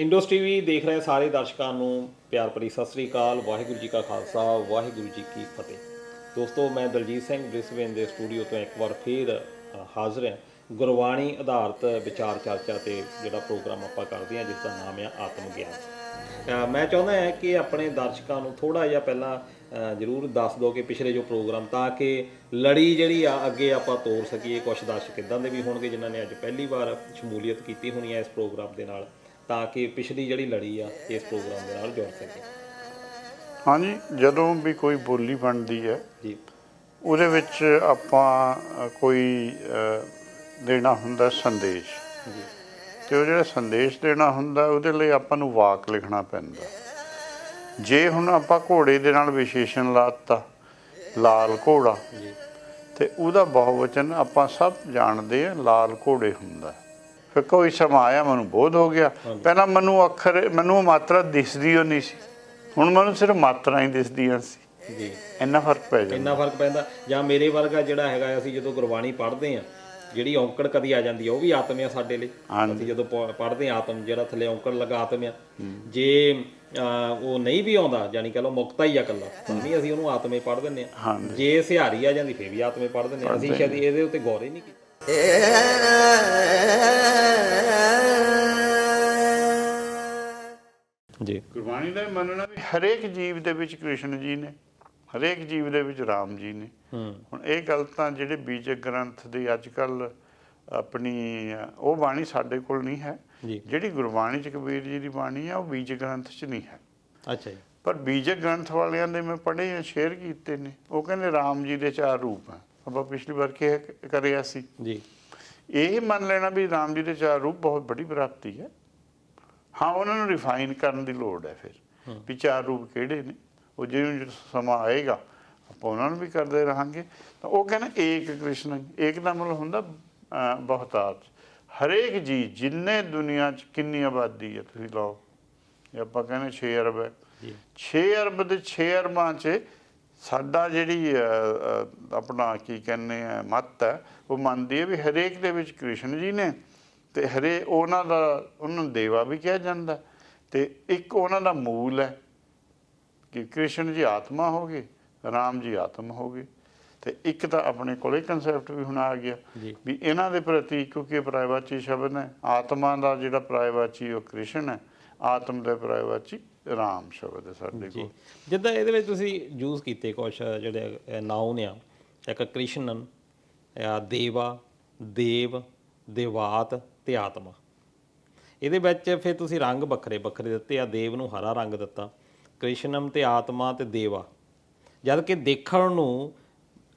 ਇੰਡੋਸ TV ਦੇਖ ਰਹੇ ਸਾਰੇ ਦਰਸ਼ਕਾਂ ਨੂੰ ਪਿਆਰ ਭਰੀ ਸਤਿ ਸ੍ਰੀ ਅਕਾਲ। ਵਾਹਿਗੁਰੂ ਜੀ ਕਾ ਖਾਲਸਾ, ਵਾਹਿਗੁਰੂ ਜੀ ਕੀ ਫਤਿਹ। ਦੋਸਤੋ, ਮੈਂ ਦਲਜੀਤ ਸਿੰਘ ਬ੍ਰਿਸਬੇਨ ਦੇ ਸਟੂਡੀਓ ਤੋਂ ਇੱਕ ਵਾਰ ਫਿਰ ਹਾਜ਼ਰ ਹਾਂ ਗੁਰਬਾਣੀ ਆਧਾਰਿਤ ਵਿਚਾਰ ਚਰਚਾ 'ਤੇ ਜਿਹੜਾ ਪ੍ਰੋਗਰਾਮ ਆਪਾਂ ਕਰਦੇ ਹਾਂ, ਜਿਸ ਦਾ ਨਾਮ ਆ ਆਤਮ ਗਿਆਨ। ਮੈਂ ਚਾਹੁੰਦਾ ਹਾਂ ਕਿ ਆਪਣੇ ਦਰਸ਼ਕਾਂ ਨੂੰ ਥੋੜ੍ਹਾ ਜਿਹਾ ਪਹਿਲਾਂ ਜ਼ਰੂਰ ਦੱਸ ਦਿਓ ਕਿ ਪਿਛਲੇ ਜੋ ਪ੍ਰੋਗਰਾਮ, ਤਾਂ ਕਿ ਲੜੀ ਜਿਹੜੀ ਆ ਅੱਗੇ ਆਪਾਂ ਤੋਰ ਸਕੀਏ। ਕੁਛ ਦਰਸ਼ਕ ਇੱਦਾਂ ਦੇ ਵੀ ਹੋਣਗੇ ਜਿਨ੍ਹਾਂ ਨੇ ਅੱਜ ਪਹਿਲੀ ਵਾਰ ਸ਼ਮੂਲੀਅਤ ਕੀਤੀ ਹੋਣੀ ਹੈ ਇਸ ਪ੍ਰੋਗਰਾਮ ਦੇ ਨਾਲ, ਤਾਂ ਕਿ ਪਿਛਲੀ ਜਿਹੜੀ ਲੜੀ ਆ ਇਸ ਪ੍ਰੋਗਰਾਮ ਦੇ ਨਾਲ ਜੁੜ ਸਕੇ। ਹਾਂਜੀ, ਜਦੋਂ ਵੀ ਕੋਈ ਬੋਲੀ ਬਣਦੀ ਹੈ ਜੀ, ਉਹਦੇ ਵਿੱਚ ਆਪਾਂ ਕੋਈ ਦੇਣਾ ਹੁੰਦਾ ਸੰਦੇਸ਼, ਜੀ, ਅਤੇ ਉਹ ਜਿਹੜਾ ਸੰਦੇਸ਼ ਦੇਣਾ ਹੁੰਦਾ ਉਹਦੇ ਲਈ ਆਪਾਂ ਨੂੰ ਵਾਕ ਲਿਖਣਾ ਪੈਂਦਾ। ਜੇ ਹੁਣ ਆਪਾਂ ਘੋੜੇ ਦੇ ਨਾਲ ਵਿਸ਼ੇਸ਼ਣ ਲਾ ਦਿੱਤਾ, ਲਾਲ ਘੋੜਾ, ਜੀ, ਅਤੇ ਉਹਦਾ ਬਹੁਵਚਨ ਆਪਾਂ ਸਭ ਜਾਣਦੇ ਹਾਂ, ਲਾਲ ਘੋੜੇ ਹੁੰਦਾ। ਫਿਰ ਕੋਈ ਸਮਾਂ ਆਇਆ, ਮੈਨੂੰ ਬੋਧ ਹੋ ਗਿਆ। ਪਹਿਲਾਂ ਮੈਨੂੰ ਮਾਤਰਾ ਦਿਸਦੀ ਓ ਨਹੀਂ ਸੀ, ਹੁਣ ਮੈਨੂੰ ਸਿਰਫ ਮਾਤਰਾ ਹੀ ਦਿਸਦੀਆਂ ਸੀ। ਜੀ, ਇੰਨਾ ਫਰਕ ਪੈ ਜਾਂਦਾ। ਇੰਨਾ ਫਰਕ ਪੈਂਦਾ। ਜਾਂ ਮੇਰੇ ਵਰਗਾ ਜਿਹੜਾ ਹੈਗਾ, ਅਸੀਂ ਜਦੋਂ ਗੁਰਬਾਣੀ ਪੜ੍ਹਦੇ ਹਾਂ, ਜਿਹੜੀ ਔਂਕੜ ਕਦੀ ਆ ਜਾਂਦੀ ਆ, ਉਹ ਵੀ ਆਤਮ ਆ ਸਾਡੇ ਲਈ। ਅਸੀਂ ਜਦੋਂ ਪੜ੍ਹਦੇ ਹਾਂ ਆਤਮ, ਜਿਹੜਾ ਥੱਲੇ ਔਂਕੜ ਲੱਗਾ ਆਤਮ ਆ। ਜੇ ਉਹ ਨਹੀਂ ਵੀ ਆਉਂਦਾ, ਜਾਣੀ ਕਹਿ ਲਓ ਮੁਕਤਾ ਹੀ ਆ ਇਕੱਲਾ, ਤਾਂ ਵੀ ਅਸੀਂ ਉਹਨੂੰ ਆਤਮੇ ਪੜ੍ਹ ਦਿੰਦੇ ਹਾਂ। ਜੇ ਸਿਹਾਰੀ ਆ ਜਾਂਦੀ ਫਿਰ ਵੀ ਆਤਮੇ ਪੜ੍ਹ ਦਿੰਦੇ ਹਾਂ। ਅਸੀਂ ਸ਼ਾਇਦ ਇਹਦੇ ਉੱਤੇ ਗੌਰ ਹੀ ਨਹੀਂ ਕੀਤਾ। ਜੀ, ਗੁਰਬਾਣੀ ਦਾ ਮੰਨਣਾ ਵੀ ਹਰੇਕ ਜੀਵ ਦੇ ਵਿੱਚ ਕ੍ਰਿਸ਼ਨ ਜੀ ਨੇ, ਹਰੇਕ ਜੀਵ ਦੇ ਵਿੱਚ ਰਾਮ ਜੀ ਨੇ। ਹੁਣ ਇਹ ਗੱਲ ਤਾਂ ਜਿਹੜੇ ਬੀਜਕ ਗ੍ਰੰਥ ਦੀ ਅੱਜ ਕੱਲ੍ਹ ਆਪਣੀ ਉਹ ਬਾਣੀ ਸਾਡੇ ਕੋਲ ਨਹੀਂ ਹੈ। ਜਿਹੜੀ ਗੁਰਬਾਣੀ 'ਚ ਕਬੀਰ ਜੀ ਦੀ ਬਾਣੀ ਆ, ਉਹ ਬੀਜਕ ਗ੍ਰੰਥ 'ਚ ਨਹੀਂ ਹੈ। ਅੱਛਾ ਜੀ। ਪਰ ਬੀਜਕ ਗ੍ਰੰਥ ਵਾਲਿਆਂ ਦੇ ਮੈਂ ਪੜ੍ਹੇ ਆ, ਸ਼ੇਅਰ ਕੀਤੇ ਨੇ। ਉਹ ਕਹਿੰਦੇ ਰਾਮ ਜੀ ਦੇ 4 ਰੂਪ ਆ। ਆਪਾਂ ਪਿਛਲੀ ਵਾਰ ਕਰਿਆ ਸੀ ਜੀ। ਇਹ ਮੰਨ ਲੈਣਾ ਵੀ ਰਾਮ ਜੀ ਦੇ 4 ਰੂਪ ਬਹੁਤ ਬੜੀ ਪ੍ਰਾਪਤੀ ਹੈ। ਹਾਂ, ਉਹਨਾਂ ਨੂੰ ਰਿਫਾਈਨ ਕਰਨ ਦੀ ਲੋੜ ਹੈ ਫਿਰ, ਵੀ 4 ਰੂਪ ਕਿਹੜੇ ਨੇ। ਉਹ ਜਿਵੇਂ ਸਮਾਂ ਆਏਗਾ ਆਪਾਂ ਉਹਨਾਂ ਨੂੰ ਵੀ ਕਰਦੇ ਰਹਾਂਗੇ। ਤਾਂ ਉਹ ਕਹਿੰਦੇ ਏਕ ਕ੍ਰਿਸ਼ਨ, ਏਕ ਦਾ ਮਤਲਬ ਹੁੰਦਾ ਬਹੁਤਾਤ। ਹਰੇਕ ਜੀ, ਜਿੰਨੇ ਦੁਨੀਆ 'ਚ ਕਿੰਨੀ ਆਬਾਦੀ ਹੈ ਤੁਸੀਂ ਲਓ, ਜੇ ਆਪਾਂ ਕਹਿੰਦੇ 6 ਅਰਬ ਹੈ, 6 ਅਰਬ ਦੇ 6 ਅਰਬਾਂ 'ਚ ਸਾਡਾ ਜਿਹੜੀ ਆਪਣਾ ਕੀ ਕਹਿੰਦੇ ਆ ਮੱਤ ਹੈ, ਉਹ ਮੰਨਦੀ ਹੈ ਵੀ ਹਰੇਕ ਦੇ ਵਿੱਚ ਕ੍ਰਿਸ਼ਨ ਜੀ ਨੇ। ਅਤੇ ਉਹਨਾਂ ਨੂੰ ਦੇਵਾ ਵੀ ਕਿਹਾ ਜਾਂਦਾ। ਅਤੇ ਇੱਕ ਉਹਨਾਂ ਦਾ ਮੂਲ ਹੈ ਕਿ ਕ੍ਰਿਸ਼ਨ ਜੀ ਆਤਮਾ ਹੋ ਗਏ, ਰਾਮ ਜੀ ਆਤਮ ਹੋ ਗਏ। ਅਤੇ ਇੱਕ ਤਾਂ ਆਪਣੇ ਕੋਲ ਇਹ ਕੰਸੈਪਟ ਵੀ ਹੁਣ ਆ ਗਿਆ ਵੀ ਇਹਨਾਂ ਦੇ ਪ੍ਰਤੀ, ਕਿਉਂਕਿ ਪਰਾਇਵਾਚੀ ਸ਼ਬਦ ਹੈ, ਆਤਮਾ ਦਾ ਜਿਹੜਾ ਪਰਾਇਵਾਚੀ ਉਹ ਕ੍ਰਿਸ਼ਨ ਹੈ, ਆਤਮ ਦਾ ਪਰਾਇਵਾਚੀ ਰਾਮ ਸ਼ਬਦ ਹੈ ਸਾਡੇ ਕੋਲ। ਜਿੱਦਾਂ ਇਹਦੇ ਵਿੱਚ ਤੁਸੀਂ ਯੂਜ਼ ਕੀਤੇ ਕੁਛ ਜਿਹੜੇ ਨਾਉਨ ਆ, ਇੱਕ ਕ੍ਰਿਸ਼ਨਨ, ਦੇਵਾ, ਦੇਵ, ਦੇਵਾਤ ਅਤੇ ਆਤਮਾ। ਇਹਦੇ ਵਿੱਚ ਫਿਰ ਤੁਸੀਂ ਰੰਗ ਵੱਖਰੇ ਵੱਖਰੇ ਦਿੱਤੇ ਆ। ਦੇਵ ਨੂੰ ਹਰਾ ਰੰਗ ਦਿੱਤਾ, ਕ੍ਰਿਸ਼ਨਮ ਅਤੇ ਆਤਮਾ ਅਤੇ ਦੇਵਾ। ਜਦ ਕਿ ਦੇਖਣ ਨੂੰ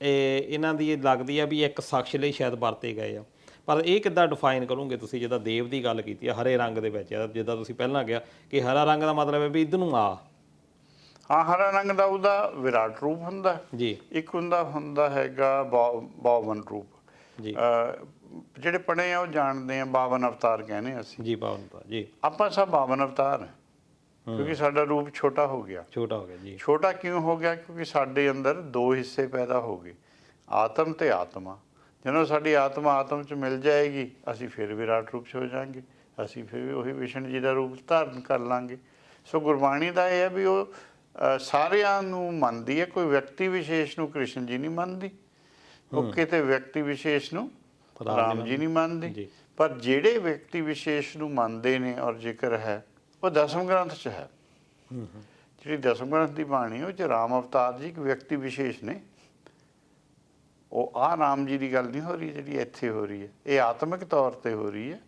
ਇਹਨਾਂ ਦੀ ਲੱਗਦੀ ਆ ਵੀ ਇੱਕ ਸ਼ਖਸ ਲਈ ਸ਼ਾਇਦ ਵਰਤੇ ਗਏ ਆ। ਪਰ ਇਹ ਕਿੱਦਾਂ ਡਿਫਾਈਨ ਕਰੋਗੇ ਤੁਸੀਂ? ਜਿੱਦਾਂ ਦੇਵ ਦੀ ਗੱਲ ਕੀਤੀ ਆ ਹਰੇ ਰੰਗ ਦੇ ਵਿੱਚ, ਜਿੱਦਾਂ ਤੁਸੀਂ ਪਹਿਲਾਂ ਕਿਹਾ ਕਿ ਹਰਾ ਰੰਗ ਦਾ ਮਤਲਬ ਹੈ ਵੀ ਇੱਧਰ ਨੂੰ ਆ। ਹਾਂ, ਹਰਾ ਰੰਗ ਦਾ ਉਹਦਾ ਵਿਰਾਟ ਰੂਪ ਹੁੰਦਾ ਜੀ। ਇੱਕ ਹੁੰਦਾ ਹੈਗਾ 52 ਰੂਪ। ਜੀ। ਜਿਹੜੇ ਪੜ੍ਹੇ ਆ ਉਹ ਜਾਣਦੇ ਆ, 52 ਅਵਤਾਰ ਕਹਿੰਦੇ ਅਸੀਂ। ਜੀ, 52 ਅਵਤਾਰ। ਜੀ, ਆਪਾਂ ਸਭ 52 ਅਵਤਾਰ, ਕਿਉਂਕਿ ਸਾਡਾ ਰੂਪ ਛੋਟਾ ਹੋ ਗਿਆ। ਛੋਟਾ ਹੋ ਗਿਆ। ਜੀ। ਛੋਟਾ ਕਿਉਂ ਹੋ ਗਿਆ? ਕਿਉਂਕਿ ਸਾਡੇ ਅੰਦਰ 2 ਹਿੱਸੇ ਪੈਦਾ ਹੋ ਗਏ, ਆਤਮ ਅਤੇ ਆਤਮਾ। ਜਦੋਂ ਸਾਡੀ ਆਤਮਾ ਆਤਮ 'ਚ ਮਿਲ ਜਾਏਗੀ, ਅਸੀਂ ਫਿਰ ਵਿਰਾਟ ਰੂਪ 'ਚ ਹੋ ਜਾਵਾਂਗੇ। ਅਸੀਂ ਫਿਰ ਵੀ ਉਹੀ ਵਿਸ਼ਨ ਜੀ ਦਾ ਰੂਪ ਧਾਰਨ ਕਰ ਲਾਂਗੇ। ਸੋ ਗੁਰਬਾਣੀ ਦਾ ਇਹ ਹੈ ਵੀ ਉਹ ਸਾਰਿਆਂ ਨੂੰ ਮੰਨਦੀ ਹੈ, ਕੋਈ ਵਿਅਕਤੀ ਵਿਸ਼ੇਸ਼ ਨੂੰ ਕ੍ਰਿਸ਼ਨ ਜੀ ਨਹੀਂ ਮੰਨਦੀ, ਉਹ ਕਿਤੇ ਵਿਅਕਤੀ ਵਿਸ਼ੇਸ਼ ਨੂੰ ਰਾਮ ਜੀ ਨਹੀਂ ਮੰਨਦੀ। ਪਰ ਜਿਹੜੇ ਵਿਅਕਤੀ ਵਿਸ਼ੇਸ਼ ਨੂੰ ਮੰਨਦੇ ਨੇ ਔਰ ਜ਼ਿਕਰ ਹੈ, ਉਹ ਦਸਮ ਗ੍ਰੰਥ 'ਚ ਹੈ। ਜਿਹੜੀ ਦਸਮ ਗ੍ਰੰਥ ਦੀ ਬਾਣੀ ਉਹ 'ਚ ਰਾਮ ਅਵਤਾਰ ਜੀ ਇੱਕ ਵਿਅਕਤੀ ਵਿਸ਼ੇਸ਼ ਨੇ। ਉਹ ਆਹ ਰਾਮ ਜੀ ਦੀ ਗੱਲ ਨਹੀਂ ਹੋ ਰਹੀ ਜਿਹੜੀ ਇੱਥੇ ਹੋ ਰਹੀ ਹੈ। ਇਹ ਆਤਮਿਕ ਤੌਰ 'ਤੇ ਹੋ ਰਹੀ ਹੈ,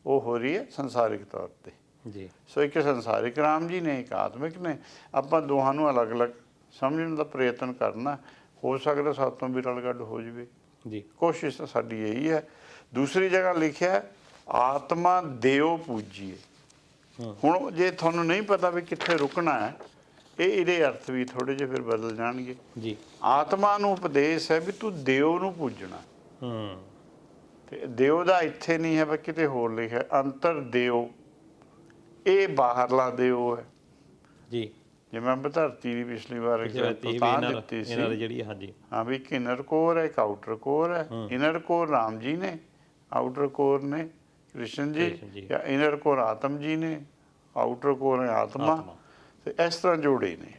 ਉਹ ਹੋ ਰਹੀ ਹੈ ਸੰਸਾਰਿਕ ਤੌਰ 'ਤੇ। ਜੀ। ਸੋ ਇੱਕ ਸੰਸਾਰਿਕ ਰਾਮ ਜੀ ਨੇ, ਇੱਕ ਆਤਮਿਕ ਨੇ। ਆਪਾਂ ਦੋਹਾਂ ਨੂੰ ਅਲੱਗ ਅਲੱਗ ਸਮਝਣ ਦਾ ਪ੍ਰਯਤਨ ਕਰਨਾ। ਹੋ ਸਕਦਾ ਸਾਤੋਂ ਵੀ ਰਲਗੱਡ ਹੋ ਜਾਵੇ। ਜੀ, ਕੋਸ਼ਿਸ਼ ਤਾਂ ਸਾਡੀ ਇਹੀ ਹੈ। ਦੂਸਰੀ ਜਗ੍ਹਾ ਲਿਖਿਆ ਆਤਮਾ ਦਿਓ ਪੂਜੀਏ। ਹੁਣ ਜੇ ਤੁਹਾਨੂੰ ਨਹੀਂ ਪਤਾ ਵੀ ਕਿੱਥੇ ਰੁਕਣਾ ਹੈ, ਇਹਦੇ ਅਰਥ ਵੀ ਥੋੜ੍ਹੇ ਜਿਹੇ ਫਿਰ ਬਦਲ ਜਾਣਗੇ। ਜੀ। ਆਤਮਾ ਨੂੰ ਉਪਦੇਸ਼ ਹੈ ਵੀ ਤੂੰ ਦਿਓ ਨੂੰ ਪੂਜਣਾ। ਤੇ ਦਿਓ ਦਾ ਇੱਥੇ ਨਹੀਂ ਹੈ, ਪਰ ਕਿਤੇ ਹੋਰ ਲਿਖਿਆ ਅੰਤਰ ਦਿਓ। ਇਹ ਬਾਹਰਲਾ ਦਿਓ ਹੈ। ਜੀ। ਜਿਵੇਂ ਆਪਾਂ ਧਰਤੀ ਦੀ ਪਿਛਲੀ ਵਾਰ ਦਿੱਤੀ ਸੀ ਜਿਹੜੀ। ਹਾਂਜੀ। ਹਾਂ, ਵੀ ਇੱਕ ਇਨਰ ਕੋਰ ਹੈ, ਇੱਕ ਆਊਟਰ ਕੋਰ ਹੈ। ਇਨਰ ਕੋਰ ਰਾਮ ਜੀ ਨੇ, ਆਊਟਰ ਕੋਰ ਨੇ ਕ੍ਰਿਸ਼ਨ ਜੀ, ਜਾਂ ਇਨਰ ਕੋਰ ਆਤਮ ਜੀ ਨੇ, ਆਊਟਰ ਕੋਰ ਹੈ ਆਤਮਾ, ਤੇ ਇਸ ਤਰ੍ਹਾਂ ਜੋੜੇ ਨੇ।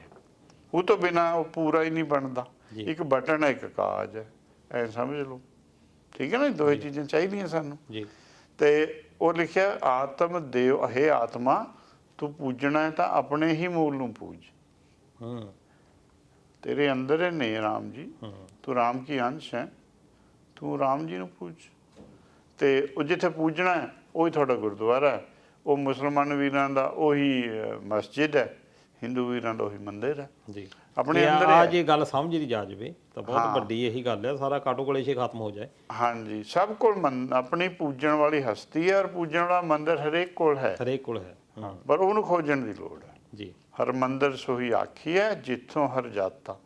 ਉਹ ਤੋਂ ਬਿਨਾ ਉਹ ਪੂਰਾ ਹੀ ਨਹੀਂ ਬਣਦਾ। ਜੀ। ਇੱਕ ਬਟਨ ਹੈ, ਇੱਕ ਕਾਜ ਹੈ, ਐ ਸਮਝ ਲਓ। ਠੀਕ ਹੈ ਨਾ, ਦੋਏ ਚੀਜ਼ਾਂ ਚਾਹੀਦੀਆਂ ਸਾਨੂੰ। ਜੀ। ਤੇ ਉਹ ਲਿਖਿਆ ਆਤਮ ਦੇਵ, ਹੇ ਆਤਮਾ ਤੂੰ ਪੂਜਣਾ ਹੈ ਤਾਂ ਆਪਣੇ ਹੀ ਮੂਲ ਨੂੰ ਪੂਜ। ਹੂੰ। ਤੇਰੇ ਅੰਦਰ ਨੇ ਰਾਮ ਜੀ, ਹੂੰ। ਤੂੰ ਰਾਮ ਕੀ ਅੰਸ਼ ਹੈ, ਤੂੰ ਰਾਮ ਜੀ ਨੂੰ ਪੂਜ। ਤੇ ਉਹ ਜਿੱਥੇ ਪੂਜਣਾ ਹੈ ਉਹੀ ਤੁਹਾਡਾ ਗੁਰਦੁਆਰਾ ਹੈ, ਉਹ ਮੁਸਲਮਾਨ ਵੀਰਾਂ ਦਾ ਉਹੀ ਮਸਜਿਦ ਹੈ, ਹਿੰਦੂ ਵੀਰਾਂ ਦਾ ਉਹੀ ਮੰਦਿਰ ਹੈ। ਜੀ। ਆਪਣੇ ਅੰਦਰ ਆ ਜੇ ਗੱਲ ਸਮਝ ਦੀ ਜਾ ਜਾਵੇ ਤਾਂ ਬਹੁਤ ਹਾਂ। ਵੱਡੀ ਇਹੀ ਗੱਲ ਹੈ, ਸਾਰਾ ਕਾਟੋ ਕਲੇਸ਼ ਹੀ ਖਤਮ ਹੋ ਜਾਏ। ਹਾਂਜੀ, ਸਭ ਕੋਲ ਆਪਣੀ ਪੂਜਣ ਵਾਲੀ ਹਸਤੀ ਹੈ, ਔਰ ਪੂਜਣ ਵਾਲਾ ਮੰਦਿਰ ਹਰੇਕ ਕੋਲ ਹੈ, ਹਰੇਕ ਕੋਲ ਹੈ। ਹਾਂ, ਪਰ ਉਹਨੂੰ ਖੋਜਣ ਦੀ ਲੋੜ ਹੈ। ਜੀ। ਹਰ ਮੰਦਿਰ ਸੋਈ ਆਖੀ ਹੈ, ਜਿੱਥੋਂ ਹਰ ਜਾਤਾ।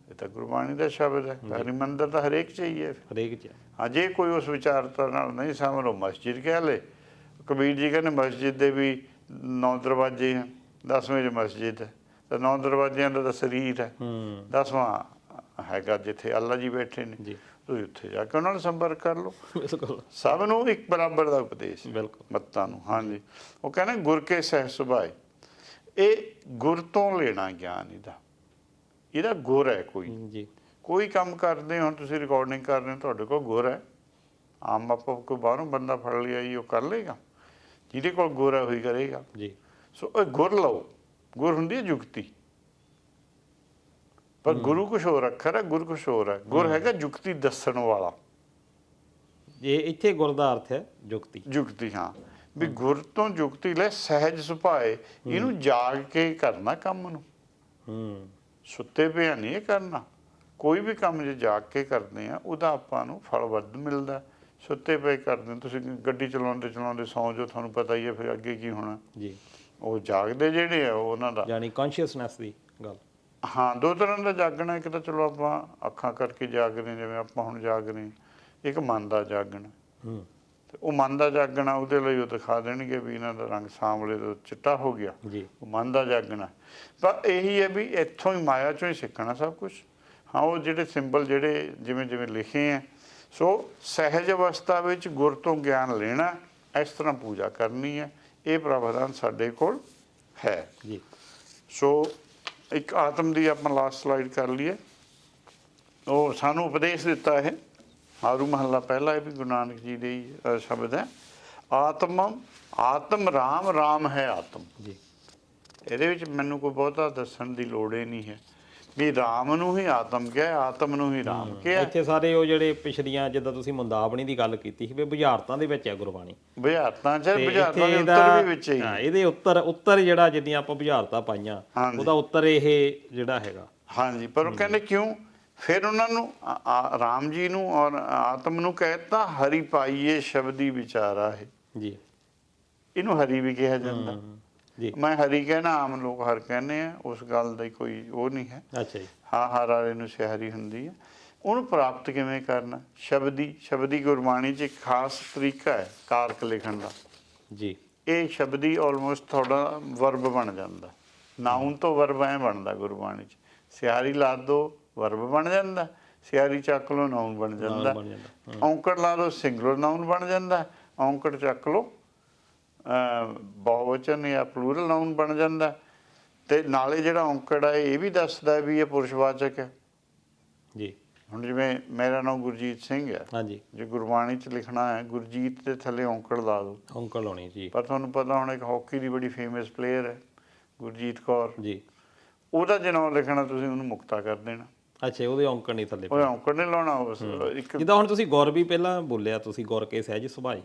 ਇਹ ਤਾਂ ਗੁਰਬਾਣੀ ਦਾ ਸ਼ਬਦ ਹੈ। ਹਰੀ ਮੰਦਿਰ ਤਾਂ ਹਰੇਕ 'ਚ ਹੀ ਹੈ। ਹਰੇਕ ਚ। ਹਾਂ, ਜੇ ਕੋਈ ਉਸ ਵਿਚਾਰਤਾ ਨਾਲ ਨਹੀਂ ਸਮਝ ਲਓ, ਮਸਜਿਦ ਕਹਿ ਲੈ। ਕਬੀਰ ਜੀ ਕਹਿੰਦੇ ਮਸਜਿਦ ਦੇ ਵੀ 9 ਦਰਵਾਜ਼ੇ ਹਨ, 10ਵੇਂ 'ਚ ਮਸਜਿਦ ਹੈ, ਤਾਂ 9 ਦਰਵਾਜ਼ਿਆਂ ਦਾ ਤਾਂ ਸਰੀਰ ਹੈ, 10ਵਾਂ ਹੈਗਾ ਜਿੱਥੇ ਅੱਲਾ ਜੀ ਬੈਠੇ ਨੇ। ਜੀ। ਤੁਸੀਂ ਉੱਥੇ ਜਾ ਕੇ ਉਹਨਾਂ ਨਾਲ ਸੰਪਰਕ ਕਰ ਲਓ। ਬਿਲਕੁਲ। ਸਭ ਨੂੰ ਇੱਕ ਬਰਾਬਰ ਦਾ ਉਪਦੇਸ਼ ਹੈ, ਬਿਲਕੁਲ। ਮੱਤਾਂ ਨੂੰ। ਹਾਂਜੀ, ਉਹ ਕਹਿੰਦੇ ਗੁਰ ਕੇ ਸਹਿ ਸੁਭਾਏ। ਇਹ ਗੁਰ ਤੋਂ ਲੈਣਾ ਗਿਆਨ, ਇਹਦਾ ਗੁਰ ਹੈ। ਕੋਈ ਕੰਮ ਕਰਦੇ ਹੋ, ਹੁਣ ਤੁਸੀਂ ਰਿਕਾਰਡਿੰਗ ਕਰ ਰਹੇ ਹੋ, ਤੁਹਾਡੇ ਕੋਲ ਗੁਰ ਹੈ। ਆਮ ਆਪਾਂ ਕੋਈ ਬਾਹਰੋਂ ਬੰਦਾ ਫੜ ਲਿਆ ਜੀ, ਉਹ ਕਰ ਲਏਗਾ? ਜਿਹਦੇ ਕੋਲ ਗੁਰ ਹੈ ਉਹੀ ਕਰੇਗਾ ਜੀ। ਸੋ ਇਹ ਗੁਰ ਲਓ। ਗੁਰ ਹੁੰਦੀ ਹੈ ਜੁਗਤੀ, ਪਰ ਗੁਰੂ ਕੁਛ ਹੋਰ ਅੱਖਰ ਹੈ, ਗੁਰ ਕੁਛ ਹੋਰ ਹੈ। ਗੁਰ ਹੈਗਾ ਜੁਗਤੀ ਦੱਸਣ ਵਾਲਾ। ਇਹ ਇੱਥੇ ਗੁਰ ਦਾ ਅਰਥ ਹੈ ਜੁਗਤੀ। ਜੁਗਤੀ, ਹਾਂ, ਵੀ ਗੁਰ ਤੋਂ ਜੁਗਤੀ ਲੈ ਸਹਿਜ ਸੁਭਾਏ। ਇਹਨੂੰ ਜਾਗ ਕੇ ਕਰਨਾ ਕੰਮ ਨੂੰ, ਸੁੱਤੇ ਪਿਆ ਨਹੀਂ ਇਹ ਕਰਨਾ। ਕੋਈ ਵੀ ਕੰਮ ਜੇ ਜਾਗ ਕੇ ਕਰਦੇ ਆ ਉਹਦਾ ਆਪਾਂ ਨੂੰ ਫਲ ਵੱਧ ਮਿਲਦਾ। ਸੁੱਤੇ ਪਏ ਕਰਦੇ, ਤੁਸੀਂ ਗੱਡੀ ਚਲਾਉਂਦੇ ਸੌਂ ਜਾਓ, ਤੁਹਾਨੂੰ ਪਤਾ ਹੀ ਹੈ ਫਿਰ ਅੱਗੇ ਕੀ ਹੋਣਾ ਜੀ। ਉਹ ਜਾਗਦੇ ਜਿਹੜੇ ਆ ਉਹਨਾਂ ਦਾ, ਯਾਨੀ ਕੌਨਸ਼ੀਅਸਨੈਸ ਦੀ ਗੱਲ। ਹਾਂ, 2 ਤਰ੍ਹਾਂ ਦਾ ਜਾਗਣਾ। ਇੱਕ ਤਾਂ ਚਲੋ ਆਪਾਂ ਅੱਖਾਂ ਕਰਕੇ ਜਾਗਦੇ, ਜਿਵੇਂ ਆਪਾਂ ਹੁਣ ਜਾਗ ਰਹੇ। ਇੱਕ ਮਨ ਦਾ ਜਾਗਣਾ। ਤੇ ਉਹ ਮਨ ਦਾ ਜਾਗਣਾ, ਉਹਦੇ ਲਈ ਉਹ ਦਿਖਾ ਦੇਣਗੇ ਵੀ ਇਹਨਾਂ ਦਾ ਰੰਗ ਸਾਂਵਲੇ ਤੋਂ ਚਿੱਟਾ ਹੋ ਗਿਆ ਜੀ, ਉਹ ਮਨ ਦਾ ਜਾਗਣਾ। ਪਰ ਇਹੀ ਹੈ ਵੀ ਇੱਥੋਂ ਹੀ, ਮਾਇਆ ਚੋਂ ਹੀ ਸਿੱਖਣਾ ਸਭ ਕੁਝ। ਹਾਂ, ਉਹ ਜਿਹੜੇ ਸਿੰਬਲ ਜਿਹੜੇ ਜਿਵੇਂ ਜਿਵੇਂ ਲਿਖੇ ਹੈ, ਸੋ ਸਹਿਜ ਅਵਸਥਾ ਵਿੱਚ ਗੁਰ ਤੋਂ ਗਿਆਨ ਲੈਣਾ, ਇਸ ਤਰ੍ਹਾਂ ਪੂਜਾ ਕਰਨੀ ਹੈ। ਇਹ ਪ੍ਰਾਵਧਾਨ ਸਾਡੇ ਕੋਲ ਹੈ ਜੀ। ਸੋ ਇੱਕ ਆਤਮ ਦੀ ਆਪਾਂ ਲਾਸਟ ਸਲਾਈਡ ਕਰ ਲਈਏ। ਉਹ ਸਾਨੂੰ ਉਪਦੇਸ਼ ਦਿੱਤਾ ਇਹ ਆਰੂ ਮਹੱਲਾ ਪਹਿਲਾ, ਇਹ ਵੀ ਗੁਰੂ ਨਾਨਕ ਜੀ ਦੇ ਹੀ ਸ਼ਬਦ ਹੈ। ਆਤਮ ਰਾਮ, ਰਾਮ ਹੈ ਆਤਮ ਜੀ। ਇਹਦੇ ਵਿੱਚ ਮੈਨੂੰ ਕੋਈ ਬਹੁਤਾ ਦੱਸਣ ਦੀ ਲੋੜ ਹੀ ਨਹੀਂ ਹੈ ਵੀ ਰਾਮ ਨੂੰ ਹੀ ਆਤਮ ਕਿਹਾ, ਆਤਮ ਨੂੰ ਹੀ ਰਾਮ ਕਿਹਾ। ਇੱਥੇ ਸਾਰੇ ਉਹ ਜਿਹੜੇ ਪਿਛਲੀਆਂ, ਜਿੱਦਾਂ ਤੁਸੀਂ ਮੁੰਦਾਵਣੀ ਦੀ ਗੱਲ ਕੀਤੀ ਸੀ ਵੀ ਬੁਝਾਰਤਾਂ ਦੇ ਵਿੱਚ ਹੈ ਗੁਰਬਾਣੀ। ਬੁਝਾਰਤਾਂ ਚ, ਬੁਝਾਰਤਾਂ ਦੇ ਉੱਤਰ ਵੀ ਵਿੱਚ ਹੀ। ਇਹਦੇ ਉੱਤਰ ਜਿਹੜਾ ਜਿੱਦੀਆਂ ਆਪਾਂ ਬੁਝਾਰਤਾਂ ਪਾਈਆਂ, ਉਹਦਾ ਉੱਤਰ ਇਹ ਜਿਹੜਾ ਹੈਗਾ। ਹਾਂਜੀ, ਪਰ ਉਹ ਕਹਿੰਦੇ ਕਿਉਂ? ਫਿਰ ਉਹਨਾਂ ਨੂੰ ਰਾਮ ਜੀ ਨੂੰ ਔਰ ਆਤਮ ਨੂੰ ਕਹਿਤਾ ਹਰੀ ਪਾਈਏ ਸ਼ਬਦੀ ਵਿਚਾਰਾ ਹੈ ਜੀ। ਇਹਨੂੰ ਹਰੀ ਵੀ ਕਿਹਾ ਜਾਂਦਾ ਜੀ। ਮੈਂ ਹਰੀ ਕਹਿਣਾ, ਆਮ ਲੋਕ ਹਰ ਕਹਿੰਦੇ ਆ, ਉਸ ਗੱਲ ਦਾ ਕੋਈ ਉਹ ਨਹੀਂ ਹੈ। ਅੱਛਾ ਜੀ। ਹਾਂ, ਹਰ ਵਾਲੇ ਨੂੰ ਸਿਹਾਰੀ ਹੁੰਦੀ ਹੈ। ਉਹਨੂੰ ਪ੍ਰਾਪਤ ਕਿਵੇਂ ਕਰਨਾ? ਸ਼ਬਦੀ ਗੁਰਬਾਣੀ 'ਚ ਇੱਕ ਖਾਸ ਤਰੀਕਾ ਹੈ ਕਾਰਕ ਲਿਖਣ ਦਾ ਜੀ। ਇਹ ਸ਼ਬਦੀ ਆਲਮੋਸਟ ਤੁਹਾਡਾ ਵਰਬ ਬਣ ਜਾਂਦਾ। ਨਾਉਨ ਤੋਂ ਵਰਬ ਐ ਬਣਦਾ ਗੁਰਬਾਣੀ 'ਚ। ਸਿਹਾਰੀ ਲਾ ਦੋ, ਵਰਬ ਬਣ ਜਾਂਦਾ। ਸਿਹਾਰੀ ਚੱਕ ਲਓ, ਨਾਉਨ ਬਣ ਜਾਂਦਾ। ਔਂਕੜ ਲਾ ਦੋ, ਸਿੰਗੂਲਰ ਨਾਉਨ ਬਣ ਜਾਂਦਾ। ਔਂਕੜ ਚੱਕ ਲਓ, ਬਹੁਵਚਨ ਜਾਂ ਪਲੂਰਲ ਨਾਉਨ ਬਣ ਜਾਂਦਾ। ਤੇ ਨਾਲੇ ਜਿਹੜਾ ਔਂਕੜ ਹੈ ਇਹ ਵੀ ਦੱਸਦਾ ਵੀ ਇਹ ਪੁਰਸ਼ਵਾਚਕ ਹੈ ਜੀ। ਹੁਣ ਜਿਵੇਂ ਮੇਰਾ ਨਾਮ ਗੁਰਜੀਤ ਸਿੰਘ ਹੈ, ਹਾਂਜੀ, ਜੇ ਗੁਰਬਾਣੀ 'ਚ ਲਿਖਣਾ ਹੈ ਗੁਰਜੀਤ ਦੇ ਥੱਲੇ ਔਂਕੜ ਲਾ ਦਿਓ, ਔਂਕੜ ਲਾਉਣੀ ਜੀ। ਪਰ ਤੁਹਾਨੂੰ ਪਤਾ ਹੁਣ ਇੱਕ ਹਾਕੀ ਦੀ ਬੜੀ ਫੇਮਸ ਪਲੇਅਰ ਹੈ ਗੁਰਜੀਤ ਕੌਰ ਜੀ, ਉਹਦਾ ਜੇ ਨਾਮ ਲਿਖਣਾ ਤੁਸੀਂ ਉਹਨੂੰ ਮੁਕਤਾ ਕਰ ਦੇਣਾ। ਅੱਛਾ, ਉਹਦੇ ਔਂਕੜ ਨਹੀਂ ਥੱਲੇ, ਉਹ ਔਂਕੜ ਨਹੀਂ ਲਾਉਣਾ। ਉਸ ਇੱਕ ਜਿੱਦਾਂ ਹੁਣ ਤੁਸੀਂ ਗੁਰ ਵੀ ਪਹਿਲਾਂ ਬੋਲਿਆ, ਤੁਸੀਂ ਗੁਰ ਕੇ ਸਹਿਜ ਸੁਭਾਈ,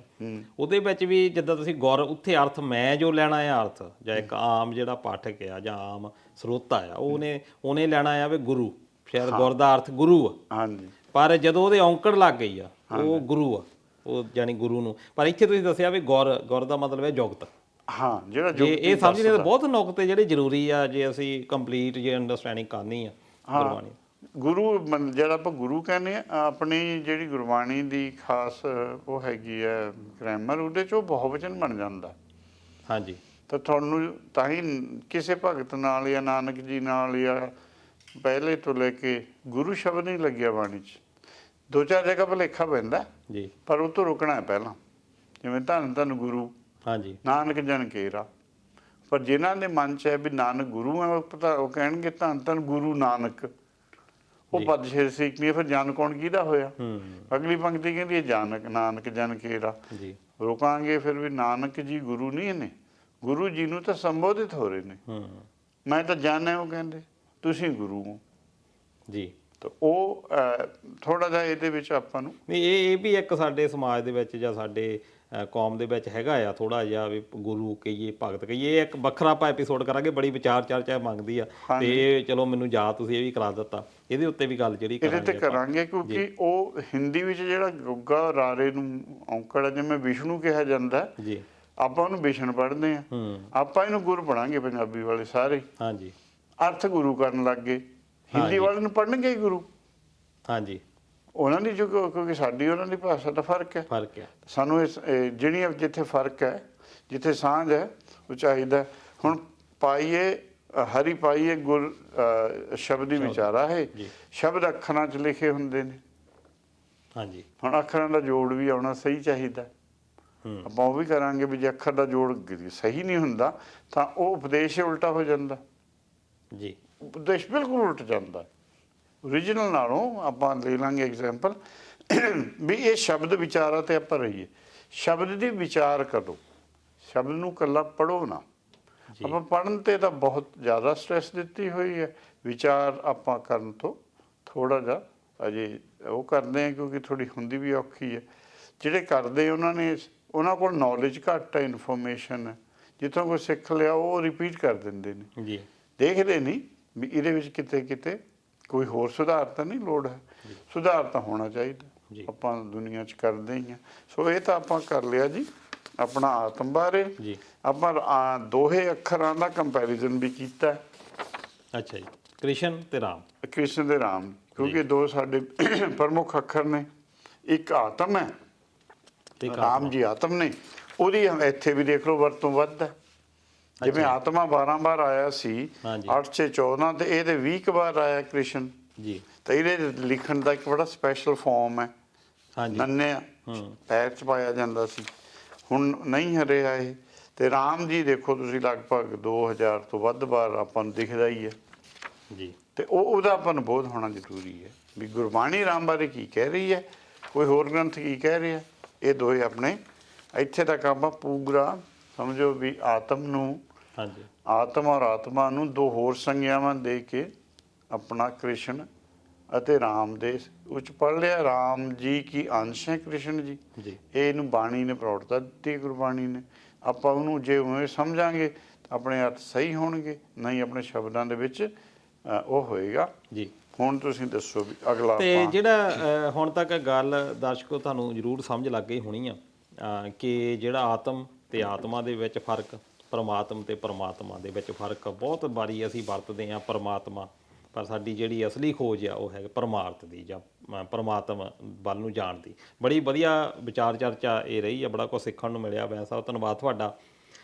ਉਹਦੇ ਵਿੱਚ ਵੀ ਜਿੱਦਾਂ ਤੁਸੀਂ ਗੁਰ, ਉੱਥੇ ਅਰਥ ਮੈਂ ਜੋ ਲੈਣਾ ਹੈ ਅਰਥ, ਜਾਂ ਇੱਕ ਆਮ ਜਿਹੜਾ ਪਾਠਕ ਆ ਜਾਂ ਆਮ ਸਰੋਤਾ ਆ ਉਹਨੇ ਲੈਣਾ ਆ ਵੀ ਗੁਰੂ, ਸ਼ਾਇਦ ਗੁਰ ਦਾ ਅਰਥ ਗੁਰੂ ਆ। ਹਾਂਜੀ, ਪਰ ਜਦੋਂ ਉਹਦੇ ਔਂਕੜ ਲੱਗ ਗਈ ਆ ਉਹ ਗੁਰੂ ਆ, ਉਹ ਜਾਨੀ ਗੁਰੂ ਨੂੰ। ਪਰ ਇੱਥੇ ਤੁਸੀਂ ਦੱਸਿਆ ਵੀ ਗੁਰ ਦਾ ਮਤਲਬ ਹੈ ਜੁਗਤ। ਹਾਂ, ਜਿਹੜਾ ਇਹ ਸਮਝਦੇ ਤਾਂ ਬਹੁਤ ਨੁਕਤੇ ਜਿਹੜੇ ਜ਼ਰੂਰੀ ਆ ਜੇ ਅਸੀਂ ਕੰਪਲੀਟ ਜੇ ਅੰਡਰਸਟੈਂਡਿੰਗ ਕਰਨੀ ਆ ਗੁਰਬਾਣੀ। ਗੁਰੂ ਜਿਹੜਾ ਆਪਾਂ ਗੁਰੂ ਕਹਿੰਦੇ ਆ, ਆਪਣੀ ਜਿਹੜੀ ਗੁਰਬਾਣੀ ਦੀ ਖਾਸ ਉਹ ਹੈਗੀ ਹੈ ਗ੍ਰਾਮਰ, ਉਹਦੇ 'ਚ ਉਹ ਬਹੁਵਚਨ ਬਣ ਜਾਂਦਾ। ਹਾਂਜੀ, ਤਾਂ ਤੁਹਾਨੂੰ ਤਾਂ ਹੀ ਕਿਸੇ ਭਗਤ ਨਾਲ ਜਾਂ ਨਾਨਕ ਜੀ ਨਾਲ ਜਾਂ ਪਹਿਲੇ ਤੋਂ ਲੈ ਕੇ ਗੁਰੂ ਸ਼ਬਦ ਨਹੀਂ ਲੱਗਿਆ ਬਾਣੀ 'ਚ। 2-4 ਜਗ੍ਹਾ ਭੁਲੇਖਾ ਪੈਂਦਾ ਜੀ, ਪਰ ਉਹ ਤੋਂ ਰੁਕਣਾ ਹੈ ਪਹਿਲਾਂ। ਜਿਵੇਂ ਧੰਨ ਧੰਨ ਗੁਰੂ, ਹਾਂਜੀ, ਨਾਨਕ ਜਨ ਕੇਰਾ, ਪਰ ਜਿਨ੍ਹਾਂ ਦੇ ਮਨ 'ਚ ਹੈ ਵੀ ਨਾਨਕ ਗੁਰੂ ਹੈ, ਉਹ ਪਤਾ ਉਹ ਕਹਿਣਗੇ ਧੰਨ ਧੰਨ ਗੁਰੂ ਨਾਨਕ। ਉਹ ਪਦ ਸ਼ੇਰ ਸਿੱਖਣੀ ਫਿਰ ਜਨ ਕੌਣ ਕਿਹਦਾ ਹੋਇਆ। ਅਗਲੀ ਪੰਕਤੀ ਕਹਿੰਦੀ ਹੈ ਜਾਨਕ ਨਾਨਕ ਜਨ ਕੇਰਾ। ਜੀ ਰੋਕਾਂਗੇ ਫਿਰ ਵੀ ਨਾਨਕ ਜੀ ਗੁਰੂ ਨਹੀਂ ਨੇ, ਗੁਰੂ ਜੀ ਨੂੰ ਤਾਂ ਸੰਬੋਧਿਤ ਹੋ ਰਹੇ ਨੇ। ਮੈਂ ਤਾਂ ਜਨ ਹੈ, ਉਹ ਕਹਿੰਦੇ ਤੁਸੀਂ ਗੁਰੂ ਹੋ ਜੀ। ਤਾਂ ਉਹ ਥੋੜਾ ਜਿਹਾ ਇਹਦੇ ਵਿੱਚ ਆਪਾਂ ਨੂੰ ਨਹੀਂ, ਇਹ ਵੀ ਇੱਕ ਸਾਡੇ ਸਮਾਜ ਦੇ ਵਿੱਚ ਜਾਂ ਸਾਡੇ ਕੌਮ ਦੇ ਵਿੱਚ ਹੈਗਾ ਆ ਥੋੜਾ ਜਿਹਾ ਵੀ ਗੁਰੂ ਕਹੀਏ ਭਗਤ ਕਹੀਏ। ਇਹ ਇੱਕ ਵੱਖਰਾ ਆਪਾਂ ਐਪੀਸੋਡ ਕਰਾਂਗੇ, ਬੜੀ ਵਿਚਾਰ ਚਰਚਾ ਮੰਗਦੀ ਆ ਤੇ ਇਹ ਚਲੋ ਮੈਨੂੰ ਯਾਦ ਤੁਸੀਂ ਇਹ ਵੀ ਕਰਾ ਦਿੱਤਾ, ਇਹਦੇ ਉੱਤੇ ਵੀ ਗੱਲ ਜਿਹੜੀ ਇਹਦੇ ਤੇ ਕਰਾਂਗੇ ਕਿਉਂਕਿ ਉਹ ਹਿੰਦੀ ਵਿੱਚ ਜਿਹੜਾ ਗੁੱਗਾ ਰਾਰੇ ਨੂੰ ਔਂਕੜ ਜਿਵੇਂ ਵਿਸ਼ਨੂੰ ਕਿਹਾ ਜਾਂਦਾ ਜੀ, ਆਪਾਂ ਉਹਨੂੰ ਵਿਸ਼ਨ ਪੜ੍ਹਦੇ ਆ, ਆਪਾਂ ਇਹਨੂੰ ਗੁਰੂ ਪੜਾਂਗੇ ਪੰਜਾਬੀ ਵਾਲੇ ਸਾਰੇ। ਹਾਂਜੀ, ਅਰਥ ਗੁਰੂ ਕਰਨ ਲੱਗ ਗਏ, ਹਿੰਦੀ ਵਾਲੇ ਨੂੰ ਪੜਨਗੇ ਹੀ ਗੁਰੂ। ਹਾਂਜੀ, ਉਹਨਾਂ ਦੀ ਜੋ ਕਿਉਂਕਿ ਸਾਡੀ ਉਹਨਾਂ ਦੀ ਭਾਸ਼ਾ ਦਾ ਫਰਕ ਹੈ। ਸਾਨੂੰ ਇਸ ਜਿਹੜੀਆਂ ਜਿੱਥੇ ਫਰਕ ਹੈ, ਜਿੱਥੇ ਸਾਂਝ ਹੈ, ਉਹ ਚਾਹੀਦਾ। ਹੁਣ ਪਾਈਏ ਹਰੀ ਪਾਈਏ ਗੁਰ ਸ਼ਬਦੀ ਵਿਚਾਰਾ ਹੈ, ਸ਼ਬਦ ਅੱਖਰਾਂ 'ਚ ਲਿਖੇ ਹੁੰਦੇ ਨੇ। ਹਾਂਜੀ, ਹੁਣ ਅੱਖਰਾਂ ਦਾ ਜੋੜ ਵੀ ਆਉਣਾ ਸਹੀ ਚਾਹੀਦਾ। ਆਪਾਂ ਉਹ ਵੀ ਕਰਾਂਗੇ ਵੀ ਜੇ ਅੱਖਰ ਦਾ ਜੋੜ ਸਹੀ ਨਹੀਂ ਹੁੰਦਾ ਤਾਂ ਉਹ ਉਪਦੇਸ਼ ਉਲਟਾ ਹੋ ਜਾਂਦਾ ਜੀ, ਉਪਦੇਸ਼ ਬਿਲਕੁਲ ਉਲਟ ਜਾਂਦਾ। ਓਰੀਜਨਲ ਨਾਲੋਂ ਆਪਾਂ ਲੈ ਲਾਂਗੇ ਐਗਜ਼ਾਮਪਲ ਵੀ ਇਹ ਸ਼ਬਦ ਵਿਚਾਰਾਂ ਤੇ ਆਪਾਂ ਰਹੀਏ। ਸ਼ਬਦ ਦੀ ਵਿਚਾਰ ਕਰੋ, ਸ਼ਬਦ ਨੂੰ ਇਕੱਲਾ ਪੜ੍ਹੋ ਨਾ। ਆਪਾਂ ਪੜ੍ਹਨ ਤੇ ਤਾਂ ਬਹੁਤ ਜ਼ਿਆਦਾ ਸਟ੍ਰੈਸ ਦਿੱਤੀ ਹੋਈ ਹੈ, ਵਿਚਾਰ ਆਪਾਂ ਕਰਨ ਤੋਂ ਥੋੜਾ ਜਿਹਾ ਅਜੇ ਉਹ ਕਰਦੇ ਆ ਕਿਉਂਕਿ ਥੋੜੀ ਹੁੰਦੀ ਵੀ ਔਖੀ ਹੈ। ਜਿਹੜੇ ਕਰਦੇ ਉਹਨਾਂ ਕੋਲ ਨੌਲੇਜ ਘੱਟ ਹੈ, ਇਨਫੋਰਮੇਸ਼ਨ ਹੈ, ਜਿੱਥੋਂ ਕੋਈ ਸਿੱਖ ਲਿਆ ਉਹ ਰਿਪੀਟ ਕਰ ਦਿੰਦੇ ਨੇ ਜੀ, ਦੇਖਦੇ ਨਹੀਂ ਵੀ ਇਹਦੇ ਵਿੱਚ ਕਿਤੇ ਕਿਤੇ ਕੋਈ ਹੋਰ ਸੁਧਾਰ ਤਾਂ ਨਹੀਂ ਲੋੜ ਹੈ। ਸੁਧਾਰ ਤਾਂ ਹੋਣਾ ਚਾਹੀਦਾ, ਆਪਾਂ ਦੁਨੀਆ 'ਚ ਕਰਦੇ ਹੀ ਹਾਂ। ਸੋ ਇਹ ਤਾਂ ਆਪਾਂ ਕਰ ਲਿਆ ਜੀ ਆਪਣਾ ਆਤਮ ਬਾਰੇ। ਆਪਾਂ ਦੋਹੇ ਅੱਖਰਾਂ ਦਾ ਕੰਪੈਰੀਜ਼ਨ ਵੀ ਕੀਤਾ। ਅੱਛਾ ਜੀ, ਕ੍ਰਿਸ਼ਨ ਤੇ ਰਾਮ, ਕ੍ਰਿਸ਼ਨ ਤੇ ਰਾਮ, ਕਿਉਂਕਿ ਦੋ ਸਾਡੇ ਪ੍ਰਮੁੱਖ ਅੱਖਰ ਨੇ। ਇੱਕ ਆਤਮ ਹੈ, ਰਾਮ ਜੀ ਆਤਮ ਨੇ। ਉਹਦੀ ਇੱਥੇ ਵੀ ਦੇਖ ਲਓ ਵਰਤੋਂ ਵੱਧ ਹੈ। ਜਿਵੇਂ ਆਤਮਾ 12 ਵਾਰ ਆਇਆ ਸੀ 8-14 ਤੇ ਇਹਦੇ 20 ਵਾਰ ਆਇਆ ਕ੍ਰਿਸ਼ਨ ਜੀ। ਤਾਂ ਇਹਦੇ ਲਿਖਣ ਦਾ ਇੱਕ ਬੜਾ ਸਪੈਸ਼ਲ ਫਾਰਮ ਹੈ। ਨੰਨੇ ਪੈਰ 'ਚ ਪਾਇਆ ਜਾਂਦਾ ਸੀ, ਹੁਣ ਨਹੀਂ ਰਿਹਾ ਇਹ। ਤੇ ਰਾਮ ਜੀ ਦੇਖੋ ਤੁਸੀਂ ਲਗਭਗ 2000 ਤੋਂ ਵੱਧ ਵਾਰ ਆਪਾਂ ਨੂੰ ਦਿਖਦਾ ਹੀ ਹੈ ਜੀ। ਤੇ ਉਹਦਾ ਆਪਾਂ ਨੂੰ ਬੋਧ ਹੋਣਾ ਜ਼ਰੂਰੀ ਹੈ ਵੀ ਗੁਰਬਾਣੀ ਰਾਮ ਬਾਰੇ ਕੀ ਕਹਿ ਰਹੀ ਹੈ, ਕੋਈ ਹੋਰ ਗ੍ਰੰਥ ਕੀ ਕਹਿ ਰਿਹਾ। ਇਹ ਦੋਏ ਆਪਣੇ ਇੱਥੇ ਤੱਕ ਆਪਾਂ ਪੂਰਾ ਸਮਝੋ ਵੀ ਆਤਮ ਨੂੰ, ਆਤਮ ਔਰ ਆਤਮਾ ਨੂੰ ਦੋ ਹੋਰ ਸੰਗਿਆਵਾਂ ਦੇ ਕੇ ਆਪਣਾ ਕ੍ਰਿਸ਼ਨ ਅਤੇ ਰਾਮ ਦੇ ਉੱਚ ਪੜ੍ਹ ਲਿਆ। ਰਾਮ ਜੀ ਕੀ ਅੰਸ਼ ਹੈ ਕ੍ਰਿਸ਼ਨ ਜੀ, ਇਹਨੂੰ ਬਾਣੀ ਨੇ ਪ੍ਰੌੜਤਾ ਦਿੱਤੀ, ਗੁਰਬਾਣੀ ਨੇ। ਆਪਾਂ ਉਹਨੂੰ ਜੇ ਉਵੇਂ ਸਮਝਾਂਗੇ ਤਾਂ ਆਪਣੇ ਅਰਥ ਸਹੀ ਹੋਣਗੇ, ਨਹੀਂ ਆਪਣੇ ਸ਼ਬਦਾਂ ਦੇ ਵਿੱਚ ਉਹ ਹੋਏਗਾ ਜੀ। ਹੁਣ ਤੁਸੀਂ ਦੱਸੋ ਵੀ ਅਗਲਾ। ਤੇ ਜਿਹੜਾ ਹੁਣ ਤੱਕ ਗੱਲ ਦਰਸ਼ਕੋ ਤੁਹਾਨੂੰ ਜ਼ਰੂਰ ਸਮਝ ਲੱਗ ਗਈ ਹੋਣੀ ਆ ਕਿ ਜਿਹੜਾ ਆਤਮ ਤੇ ਆਤਮਾ ਦੇ ਵਿੱਚ ਫਰਕ, ਪਰਮਾਤਮ ਤੇ ਪਰਮਾਤਮਾ ਦੇ ਵਿੱਚ ਫਰਕ। ਬਹੁਤ ਵਾਰੀ ਅਸੀਂ ਵਰਤਦੇ ਹਾਂ ਪਰਮਾਤਮਾ, ਪਰ ਸਾਡੀ ਜਿਹੜੀ ਅਸਲੀ ਖੋਜ ਆ ਉਹ ਹੈ ਪਰਮਾਰਥ ਦੀ ਜਾਂ ਪਰਮਾਤਮਾ ਵੱਲ ਨੂੰ ਜਾਣ ਦੀ। ਬੜੀ ਵਧੀਆ ਵਿਚਾਰ ਚਰਚਾ ਇਹ ਰਹੀ ਆ, ਬੜਾ ਕੁਝ ਸਿੱਖਣ ਨੂੰ ਮਿਲਿਆ। ਵੈਸੇ ਸਾਹਿਬ ਧੰਨਵਾਦ ਤੁਹਾਡਾ।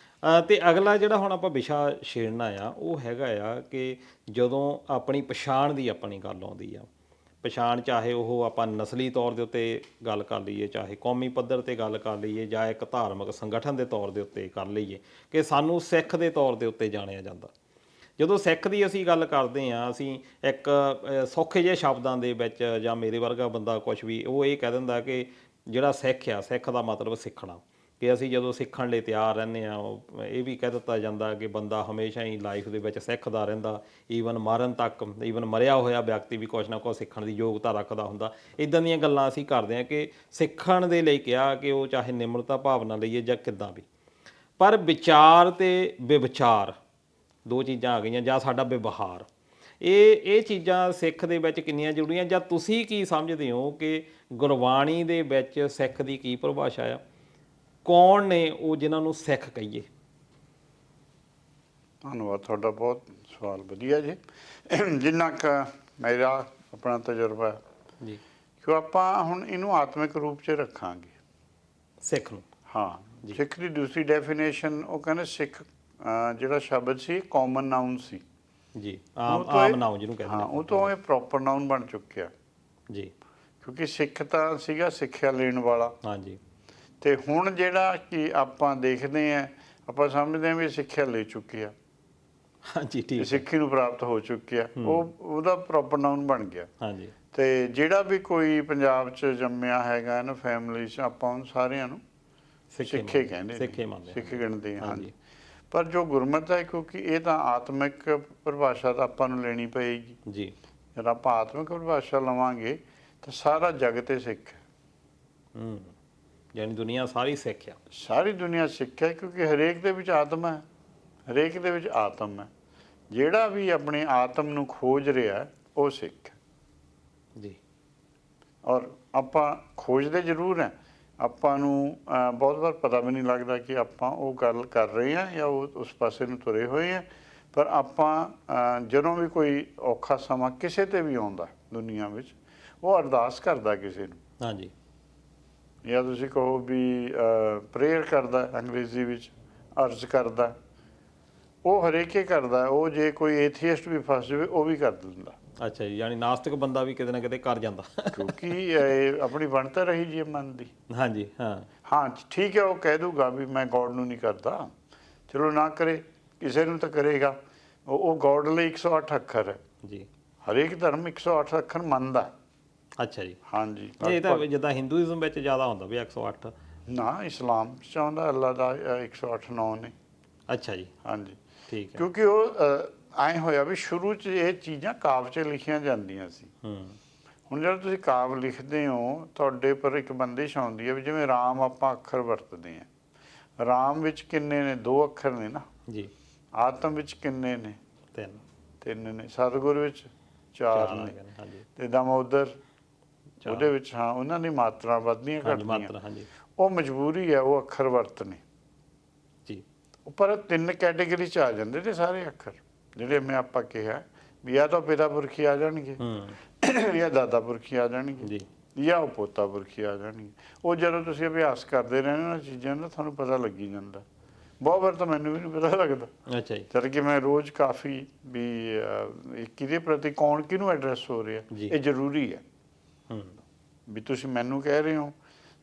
ਤੇ ਅਗਲਾ ਜਿਹੜਾ ਹੁਣ ਆਪਾਂ ਵਿਸ਼ਾ ਛੇੜਨਾ ਆ ਉਹ ਹੈਗਾ ਆ ਕਿ ਜਦੋਂ ਆਪਣੀ ਪਛਾਣ ਦੀ ਆਪਣੀ ਗੱਲ ਆਉਂਦੀ ਆ, ਪਛਾਣ ਚਾਹੇ ਉਹ ਆਪਾਂ ਨਸਲੀ ਤੌਰ ਦੇ ਉੱਤੇ ਗੱਲ ਕਰ ਲਈਏ, ਚਾਹੇ ਕੌਮੀ ਪੱਧਰ 'ਤੇ ਗੱਲ ਕਰ ਲਈਏ, ਜਾਂ ਇੱਕ ਧਾਰਮਿਕ ਸੰਗਠਨ ਦੇ ਤੌਰ ਦੇ ਉੱਤੇ ਕਰ ਲਈਏ ਕਿ ਸਾਨੂੰ ਸਿੱਖ ਦੇ ਤੌਰ ਦੇ ਉੱਤੇ ਜਾਣਿਆ ਜਾਂਦਾ। ਜਦੋਂ ਸਿੱਖ ਦੀ ਅਸੀਂ ਗੱਲ ਕਰਦੇ ਹਾਂ, ਅਸੀਂ ਇੱਕ ਸੌਖੇ ਜਿਹੇ ਸ਼ਬਦਾਂ ਦੇ ਵਿੱਚ ਜਾਂ ਮੇਰੇ ਵਰਗਾ ਬੰਦਾ ਕੁਛ ਵੀ ਉਹ ਇਹ ਕਹਿ ਦਿੰਦਾ ਕਿ ਜਿਹੜਾ ਸਿੱਖ ਆ, ਸਿੱਖ ਦਾ ਮਤਲਬ ਸਿੱਖਣਾ। ਕਿ ਅਸੀਂ ਜਦੋਂ ਸਿੱਖਣ ਲਈ ਤਿਆਰ ਰਹਿੰਦੇ ਹਾਂ, ਇਹ ਵੀ ਕਹਿ ਦਿੱਤਾ ਜਾਂਦਾ ਕਿ ਬੰਦਾ ਹਮੇਸ਼ਾ ਹੀ ਲਾਈਫ ਦੇ ਵਿੱਚ ਸਿੱਖਦਾ ਰਹਿੰਦਾ, ਈਵਨ ਮਰਨ ਤੱਕ, ਈਵਨ ਮਰਿਆ ਹੋਇਆ ਵਿਅਕਤੀ ਵੀ ਕੁਛ ਨਾ ਕੁਛ ਸਿੱਖਣ ਦੀ ਯੋਗਤਾ ਰੱਖਦਾ ਹੁੰਦਾ। ਇੱਦਾਂ ਦੀਆਂ ਗੱਲਾਂ ਅਸੀਂ ਕਰਦੇ ਹਾਂ ਕਿ ਸਿੱਖਣ ਦੇ ਲਈ ਕਿਹਾ ਕਿ ਉਹ ਚਾਹੇ ਨਿਮਰਤਾ ਭਾਵਨਾ ਲਈਏ ਜਾਂ ਕਿੱਦਾਂ ਵੀ। ਪਰ ਵਿਚਾਰ ਤੇ ਵਿਵਚਾਰ ਦੋ ਚੀਜ਼ਾਂ ਆ ਗਈਆਂ, ਜਾਂ ਸਾਡਾ ਵਿਵਹਾਰ, ਇਹ ਚੀਜ਼ਾਂ ਸਿੱਖ ਦੇ ਵਿੱਚ ਕਿੰਨੀਆਂ ਜ਼ਰੂਰੀਆਂ, ਜਾਂ ਤੁਸੀਂ ਕੀ ਸਮਝਦੇ ਹੋ ਕਿ ਗੁਰਬਾਣੀ ਦੇ ਵਿੱਚ ਸਿੱਖ ਦੀ ਕੀ ਪਰਿਭਾਸ਼ਾ ਆ? ਕੌਣ ਨੇ ਉਹ ਜਿਨ੍ਹਾਂ ਨੂੰ ਸਿੱਖ ਕਹੀਏ? ਧੰਨਵਾਦ ਤੁਹਾਡਾ, ਬਹੁਤ ਸਵਾਲ ਵਧੀਆ ਜੀ। ਜਿੰਨਾ ਕੁ ਮੇਰਾ ਆਪਣਾ ਤਜਰਬਾ ਜੀ, ਕਿ ਆਪਾਂ ਹੁਣ ਇਹਨੂੰ ਆਤਮਿਕ ਰੂਪ 'ਚ ਰੱਖਾਂਗੇ ਸਿੱਖ ਨੂੰ। ਹਾਂ, ਸਿੱਖ ਦੀ ਦੂਸਰੀ ਡੈਫੀਨੇਸ਼ਨ ਉਹ ਕਹਿੰਦੇ ਸਿੱਖ ਜਿਹੜਾ ਸ਼ਬਦ ਸੀ ਕਾਮਨ ਨਾਊਨ ਸੀ ਜੀ, ਆਮ ਨਾਊਨ ਜਿਹਨੂੰ ਕਹਿੰਦੇ। ਹਾਂ, ਉਹ ਤੋਂ ਇਹ ਪ੍ਰੋਪਰ ਨਾਊਨ ਬਣ ਚੁੱਕਿਆ ਜੀ, ਕਿਉਂਕਿ ਸਿੱਖ ਤਾਂ ਸੀਗਾ ਸਿੱਖਿਆ ਲੈਣ ਵਾਲਾ। ਹਾਂਜੀ। ਤੇ ਹੁਣ ਜਿਹੜਾ ਕਿ ਆਪਾਂ ਦੇਖਦੇ ਹਾਂ ਆਪਾਂ ਸਮਝਦੇ ਹਾਂ ਵੀ ਇਹ ਸਿੱਖਿਆ ਲੈ ਚੁੱਕੇ ਆ, ਹਾਂਜੀ ਇਹ ਠੀਕ ਹੈ। ਸਿੱਖੀ ਨੂੰ ਪ੍ਰਾਪਤ ਹੋ ਚੁੱਕਿਆ, ਉਹਦਾ ਪ੍ਰੋਪਰ ਨਾਉਨ ਬਣ ਗਿਆ। ਹਾਂਜੀ ਤੇ ਜਿਹੜਾ ਵੀ ਕੋਈ ਪੰਜਾਬ 'ਚ ਜੰਮਿਆ ਹੈਗਾ ਨਾ ਫੈਮਿਲੀ 'ਚ, ਆਪਾਂ ਉਹਨੂੰ ਸਾਰਿਆਂ ਨੂੰ ਸਿੱਖੇ ਕਹਿੰਦੇ ਨੇ, ਸਿੱਖੇ ਮੰਨਦੇ ਸਿੱਖ ਗਿਣਦੇ ਹਾਂ। ਹਾਂਜੀ ਪਰ ਜੋ ਗੁਰਮਤ ਹੈ, ਕਿਉਂਕਿ ਇਹ ਤਾਂ ਆਤਮਿਕ ਪਰਿਭਾਸ਼ਾ ਤਾਂ ਆਪਾਂ ਨੂੰ ਲੈਣੀ ਪਏਗੀ। ਜੀ ਜਦ ਆਪਾਂ ਆਤਮਿਕ ਪਰਿਭਾਸ਼ਾ ਲਵਾਂਗੇ ਤਾਂ ਸਾਰਾ ਜਗਤ ਹੀ ਸਿੱਖ ਹੈ। ਯਾਨੀ ਦੁਨੀਆ ਸਾਰੀ ਸਿੱਖ ਆ। ਸਾਰੀ ਦੁਨੀਆ ਸਿੱਖ ਹੈ, ਕਿਉਂਕਿ ਹਰੇਕ ਦੇ ਵਿੱਚ ਆਤਮਾ ਹੈ, ਹਰੇਕ ਦੇ ਵਿੱਚ ਆਤਮ ਹੈ। ਜਿਹੜਾ ਵੀ ਆਪਣੇ ਆਤਮ ਨੂੰ ਖੋਜ ਰਿਹਾ ਉਹ ਸਿੱਖ ਹੈ। ਜੀ ਔਰ ਆਪਾਂ ਖੋਜਦੇ ਜ਼ਰੂਰ ਹਾਂ, ਆਪਾਂ ਨੂੰ ਬਹੁਤ ਵਾਰ ਪਤਾ ਵੀ ਨਹੀਂ ਲੱਗਦਾ ਕਿ ਆਪਾਂ ਉਹ ਗੱਲ ਕਰ ਰਹੇ ਹਾਂ ਜਾਂ ਉਹ ਉਸ ਪਾਸੇ ਨੂੰ ਤੁਰੇ ਹੋਏ ਹਾਂ। ਪਰ ਆਪਾਂ ਜਦੋਂ ਵੀ ਕੋਈ ਔਖਾ ਸਮਾਂ ਕਿਸੇ ਤੇ ਵੀ ਆਉਂਦਾ ਦੁਨੀਆ ਵਿੱਚ, ਉਹ ਅਰਦਾਸ ਕਰਦਾ ਕਿਸੇ ਨੂੰ, ਹਾਂਜੀ ਜਾਂ ਤੁਸੀਂ ਕਹੋ ਵੀ ਪ੍ਰੇਅਰ ਕਰਦਾ, ਅੰਗਰੇਜ਼ੀ ਵਿੱਚ ਅਰਜ਼ ਕਰਦਾ, ਉਹ ਹਰੇਕੇ ਕਰਦਾ। ਉਹ ਜੇ ਕੋਈ ਏਥੀਇਸਟ ਵੀ ਫਸ ਜਾਵੇ ਉਹ ਵੀ ਕਰ ਦਿੰਦਾ। ਅੱਛਾ ਜੀ, ਯਾਨੀ ਨਾਸਤਿਕ ਬੰਦਾ ਵੀ ਕਿਤੇ ਨਾ ਕਿਤੇ ਕਰ ਜਾਂਦਾ। ਕਿਉਂਕਿ ਇਹ ਆਪਣੀ ਬਣਤਰ ਰਹੀ ਜੀ ਮਨ ਦੀ। ਹਾਂਜੀ ਹਾਂ ਹਾਂ ਠੀਕ ਹੈ, ਉਹ ਕਹਿ ਦੂਗਾ ਵੀ ਮੈਂ ਗੋਡ ਨੂੰ ਨਹੀਂ ਕਰਦਾ, ਚਲੋ ਨਾ ਕਰੇ, ਕਿਸੇ ਨੂੰ ਤਾਂ ਕਰੇਗਾ। ਉਹ ਗੋਡ ਲਈ 108 ਅੱਖਰ ਹੈ ਜੀ। ਹਰੇਕ ਧਰਮ 108 ਅੱਖਰ ਮੰਨਦਾ। ਅੱਛਾ ਜੀ, ਹਾਂਜੀ ਇਹ ਤਾਂ ਜਿੱਦਾਂ ਹਿੰਦੂਇਜ਼ਮ ਵਿੱਚ ਜ਼ਿਆਦਾ ਹੁੰਦਾ ਵੀ 108। ਨਾ, ਇਸਲਾਮ 'ਚ ਆਉਂਦਾ ਅੱਲਾ ਦਾ 108 9 ਨੇ। ਅੱਛਾ ਜੀ ਹਾਂਜੀ ਠੀਕ ਹੈ। ਕਿਉਂਕਿ ਉਹ ਐਂ ਹੋਇਆ ਵੀ ਸ਼ੁਰੂ 'ਚ ਇਹ ਚੀਜ਼ਾਂ ਕਾਵਿ 'ਚ ਲਿਖੀਆਂ ਜਾਂਦੀਆਂ ਸੀ। ਹੁਣ ਜਦੋਂ ਤੁਸੀਂ ਕਾਵਿ ਲਿਖਦੇ ਹੋ, ਤੁਹਾਡੇ ਪਰ ਇੱਕ ਬੰਦਿਸ਼ ਆਉਂਦੀ ਹੈ ਵੀ ਜਿਵੇਂ ਰਾਮ ਆਪਾਂ ਅੱਖਰ ਵਰਤਦੇ ਹਾਂ, ਰਾਮ ਵਿੱਚ ਕਿੰਨੇ ਨੇ? 2 ਅੱਖਰ ਨੇ ਨਾ ਜੀ। ਆਤਮ ਵਿੱਚ ਕਿੰਨੇ ਨੇ? 3 ਨੇ। ਸਤਿਗੁਰ ਵਿੱਚ 4 ਨੇ। ਹਾਂਜੀ ਤੇ ਦਮੋਦਰ ਉਹਦੇ ਵਿੱਚ ਹਾਂ, ਉਹਨਾਂ ਦੀ ਮਾਤਰਾ ਵੱਧਦੀਆਂ ਘਟਦੀਆਂ। ਹਾਂਜੀ ਉਹ ਮਜਬੂਰੀ ਹੈ, ਉਹ ਅੱਖਰ ਵਰਤਨੇ ਜੀ। ਪਰ 3 ਕੈਟੇਗਰੀ 'ਚ ਆ ਜਾਂਦੇ ਨੇ ਸਾਰੇ ਅੱਖਰ, ਜਿਹੜੇ ਮੈਂ ਆਪਾਂ ਕਿਹਾ ਵੀ ਜਾਂ ਤਾਂ ਪਿਤਾ ਪੁਰਖੀ ਆ ਜਾਣਗੇ, ਜਾਂ ਦਾਦਾ ਪੁਰਖੀ ਆ ਜਾਣਗੇ, ਜੀ ਜਾਂ ਉਹ ਪੋਤਾ ਪੁਰਖੀ ਆ ਜਾਣਗੇ। ਉਹ ਜਦੋਂ ਤੁਸੀਂ ਅਭਿਆਸ ਕਰਦੇ ਰਹਿੰਦੇ ਨਾ ਚੀਜ਼ਾਂ ਦਾ, ਤੁਹਾਨੂੰ ਪਤਾ ਲੱਗੀ ਜਾਂਦਾ। ਬਹੁਤ ਵਾਰ ਤਾਂ ਮੈਨੂੰ ਵੀ ਨਹੀਂ ਪਤਾ ਲੱਗਦਾ। ਅੱਛਾ ਜੀ ਜਦ ਕਿ ਮੈਂ ਰੋਜ਼ ਕਾਫੀ ਵੀ ਕਿਹਦੇ ਪ੍ਰਤੀ ਕੌਣ ਕਿਹਨੂੰ ਐਡਰੈਸ ਹੋ ਰਿਹਾ, ਇਹ ਜ਼ਰੂਰੀ ਹੈ। ਵੀ ਤੁਸੀਂ ਮੈਨੂੰ ਕਹਿ ਰਹੇ ਹੋ,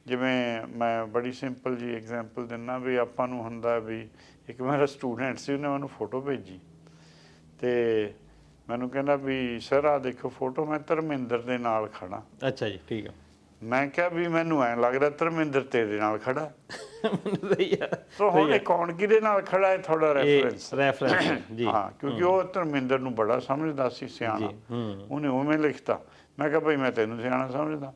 ਜਿਵੇਂ ਮੈਂ ਬੜੀ ਸਿੰਪਲ ਜੀ ਐਗਜ਼ਾਮਪਲ ਦਿੰਦਾ ਵੀ ਆਪਾਂ ਨੂੰ ਹੁੰਦਾ ਵੀ ਇੱਕ ਮੇਰਾ ਸਟੂਡੈਂਟ ਸੀ, ਉਹਨੇ ਮੈਨੂੰ ਫੋਟੋ ਭੇਜੀ ਤੇ ਮੈਨੂੰ ਕਹਿੰਦਾ ਵੀ ਸਰ ਆਹ ਦੇਖੋ ਫੋਟੋ, ਮੈਂ ਧਰਮਿੰਦਰ ਦੇ ਨਾਲ ਖੜਾ। ਅੱਛਾ ਜੀ ਠੀਕ ਆ। ਮੈਂ ਕਿਹਾ ਵੀ ਮੈਨੂੰ ਐਂ ਲੱਗਦਾ ਧਰਮਿੰਦਰ ਤੇਰੇ ਨਾਲ ਖੜਾ। ਸਹੀ ਆ। ਸੋ ਹੁਣ ਇਹ ਕੌਣ ਕਿਹਦੇ ਨਾਲ ਖੜਾ ਹੈ? ਤੁਹਾਡਾ ਰੈਫਰੈਂਸ ਜੀ। ਹਾਂ, ਕਿਉਂਕਿ ਉਹ ਧਰਮਿੰਦਰ ਨੂੰ ਬੜਾ ਸਮਝਦਾ ਸੀ, ਸਿਆਣਾ। ਉਹਨੇ ਉਵੇਂ ਲਿਖਤਾ। ਮੈਂ ਕਿਹਾ ਭਾਈ ਮੈਂ ਤੈਨੂੰ ਸਿਆਣਾ ਸਮਝਦਾ।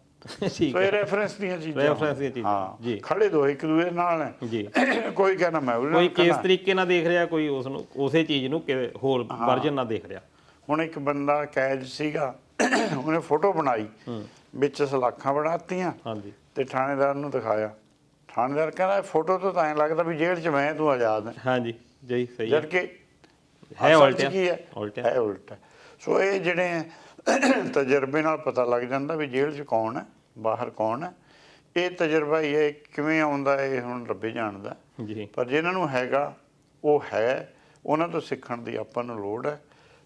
ਸੋ ਇਹ ਰੈਫਰੈਂਸ ਦੀਆਂ ਚੀਜ਼ਾਂ, ਹਾਂ, ਖੜੇ ਦੋ ਇੱਕ ਦੂਜੇ ਨਾਲ ਹੈ ਜੀ। ਕੋਈ ਕਹਿੰਦਾ ਮੈਂ ਉਹਦੇ ਨਾਲ, ਕੋਈ ਕਿਸ ਤਰੀਕੇ ਨਾਲ ਦੇਖ ਰਿਹਾ, ਕੋਈ ਉਸ ਨੂੰ ਉਸੇ ਚੀਜ਼ ਨੂੰ ਹੋਰ ਵਰਜਨ ਨਾਲ ਦੇਖ ਰਿਹਾ। ਹੁਣ ਇੱਕ ਬੰਦਾ ਕੈਦ ਸੀਗਾ, ਉਹਨੇ ਫੋਟੋ ਬਣਾਈ, ਵਿੱਚ ਸਲਾਖਾਂ ਬਣਾਤੀਆਂ ਤੇ ਥਾਣੇਦਾਰ ਨੂੰ ਦਿਖਾਇਆ। ਥਾਣੇਦਾਰ ਕਹਿੰਦਾ ਫੋਟੋ ਤੋਂ ਤਾਂ ਐਂ ਲੱਗਦਾ ਵੀ ਜੇਲ੍ਹ 'ਚ ਮੈਂ, ਤੂੰ ਆਜ਼ਾਦ ਹੈ। ਹਾਂਜੀ ਜੀ ਸਹੀ। ਜਦ ਕਿ ਹੈ ਉਲਟਾ, ਕੀ ਹੈ? ਹੈ ਉਲਟਾ। ਸੋ ਇਹ ਜਿਹੜੇ ਤਜਰਬੇ ਨਾਲ ਪਤਾ ਲੱਗ ਜਾਂਦਾ ਵੀ ਜੇਲ੍ਹ 'ਚ ਕੌਣ ਹੈ, ਬਾਹਰ ਕੌਣ ਹੈ। ਇਹ ਤਜਰਬਾ ਹੀ ਹੈ, ਕਿਵੇਂ ਆਉਂਦਾ ਇਹ ਹੁਣ ਰੱਬੇ ਜਾਣਦਾ ਜੀ। ਪਰ ਜਿਹਨਾਂ ਨੂੰ ਹੈਗਾ ਉਹ ਹੈ, ਉਹਨਾਂ ਤੋਂ ਸਿੱਖਣ ਦੀ ਆਪਾਂ ਨੂੰ ਲੋੜ ਹੈ।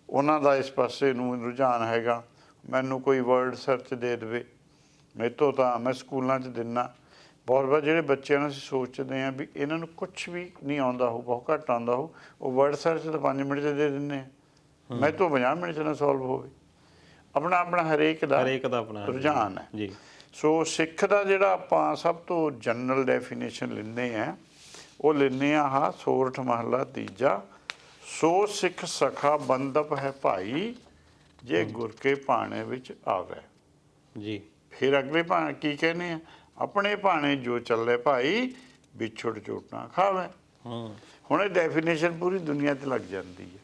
ਉਹਨਾਂ ਦਾ ਇਸ ਪਾਸੇ ਨੂੰ ਰੁਝਾਨ ਹੈਗਾ। ਮੈਨੂੰ ਕੋਈ ਵਰਡ ਸਰਚ ਦੇ ਦੇਵੇ, ਮੇਰੇ ਤੋਂ ਤਾਂ ਮੈਂ ਸਕੂਲਾਂ 'ਚ ਦਿੰਦਾ। ਬਹੁਤ ਵਾਰ ਜਿਹੜੇ ਬੱਚਿਆਂ ਨੂੰ ਅਸੀਂ ਸੋਚਦੇ ਹਾਂ ਵੀ ਇਹਨਾਂ ਨੂੰ ਕੁਛ ਵੀ ਨਹੀਂ ਆਉਂਦਾ ਹੋ, ਬਹੁਤ ਘੱਟ ਆਉਂਦਾ ਹੋ, ਉਹ ਵਰਡ ਸਰਚ ਤਾਂ 5 ਮਿੰਟ 'ਚ ਦੇ ਦਿੰਦੇ ਆ। ਮੇਰੇ ਤੋਂ 50 ਮਿੰਟ 'ਚ ਨਾ ਸੋਲਵ ਹੋਵੇ। ਆਪਣਾ ਆਪਣਾ ਹਰੇਕ ਦਾ ਆਪਣਾ ਰੁਝਾਨ ਹੈ ਜੀ। ਸੋ ਸਿੱਖ ਦਾ ਜਿਹੜਾ ਆਪਾਂ ਸਭ ਤੋਂ ਜਨਰਲ ਡੈਫੀਨੇਸ਼ਨ ਲੈਂਦੇ ਹਾਂ, ਉਹ ਲੈਂਦੇ ਹਾਂ ਸੋਰਠ ਮਹਲਾ ਤੀਜਾ, ਸੋ ਸਿੱਖ ਸਖਾ ਬੰਦਪ ਹੈ ਭਾਈ, ਜੇ ਗੁਰ ਕੇ ਭਾਣੇ ਵਿੱਚ ਆਵੇ ਜੀ। ਫਿਰ ਅਗਲੇ ਭਾਣੇ ਕੀ ਕਹਿੰਦੇ ਆ? ਆਪਣੇ ਭਾਣੇ ਜੋ ਚੱਲੇ ਭਾਈ, ਵਿਛੁੜ ਚੋਟਾਂ ਖਾਵੇ। ਹੁਣ ਇਹ ਡੈਫੀਨੇਸ਼ਨ ਪੂਰੀ ਦੁਨੀਆ ਤੇ ਲੱਗ ਜਾਂਦੀ ਹੈ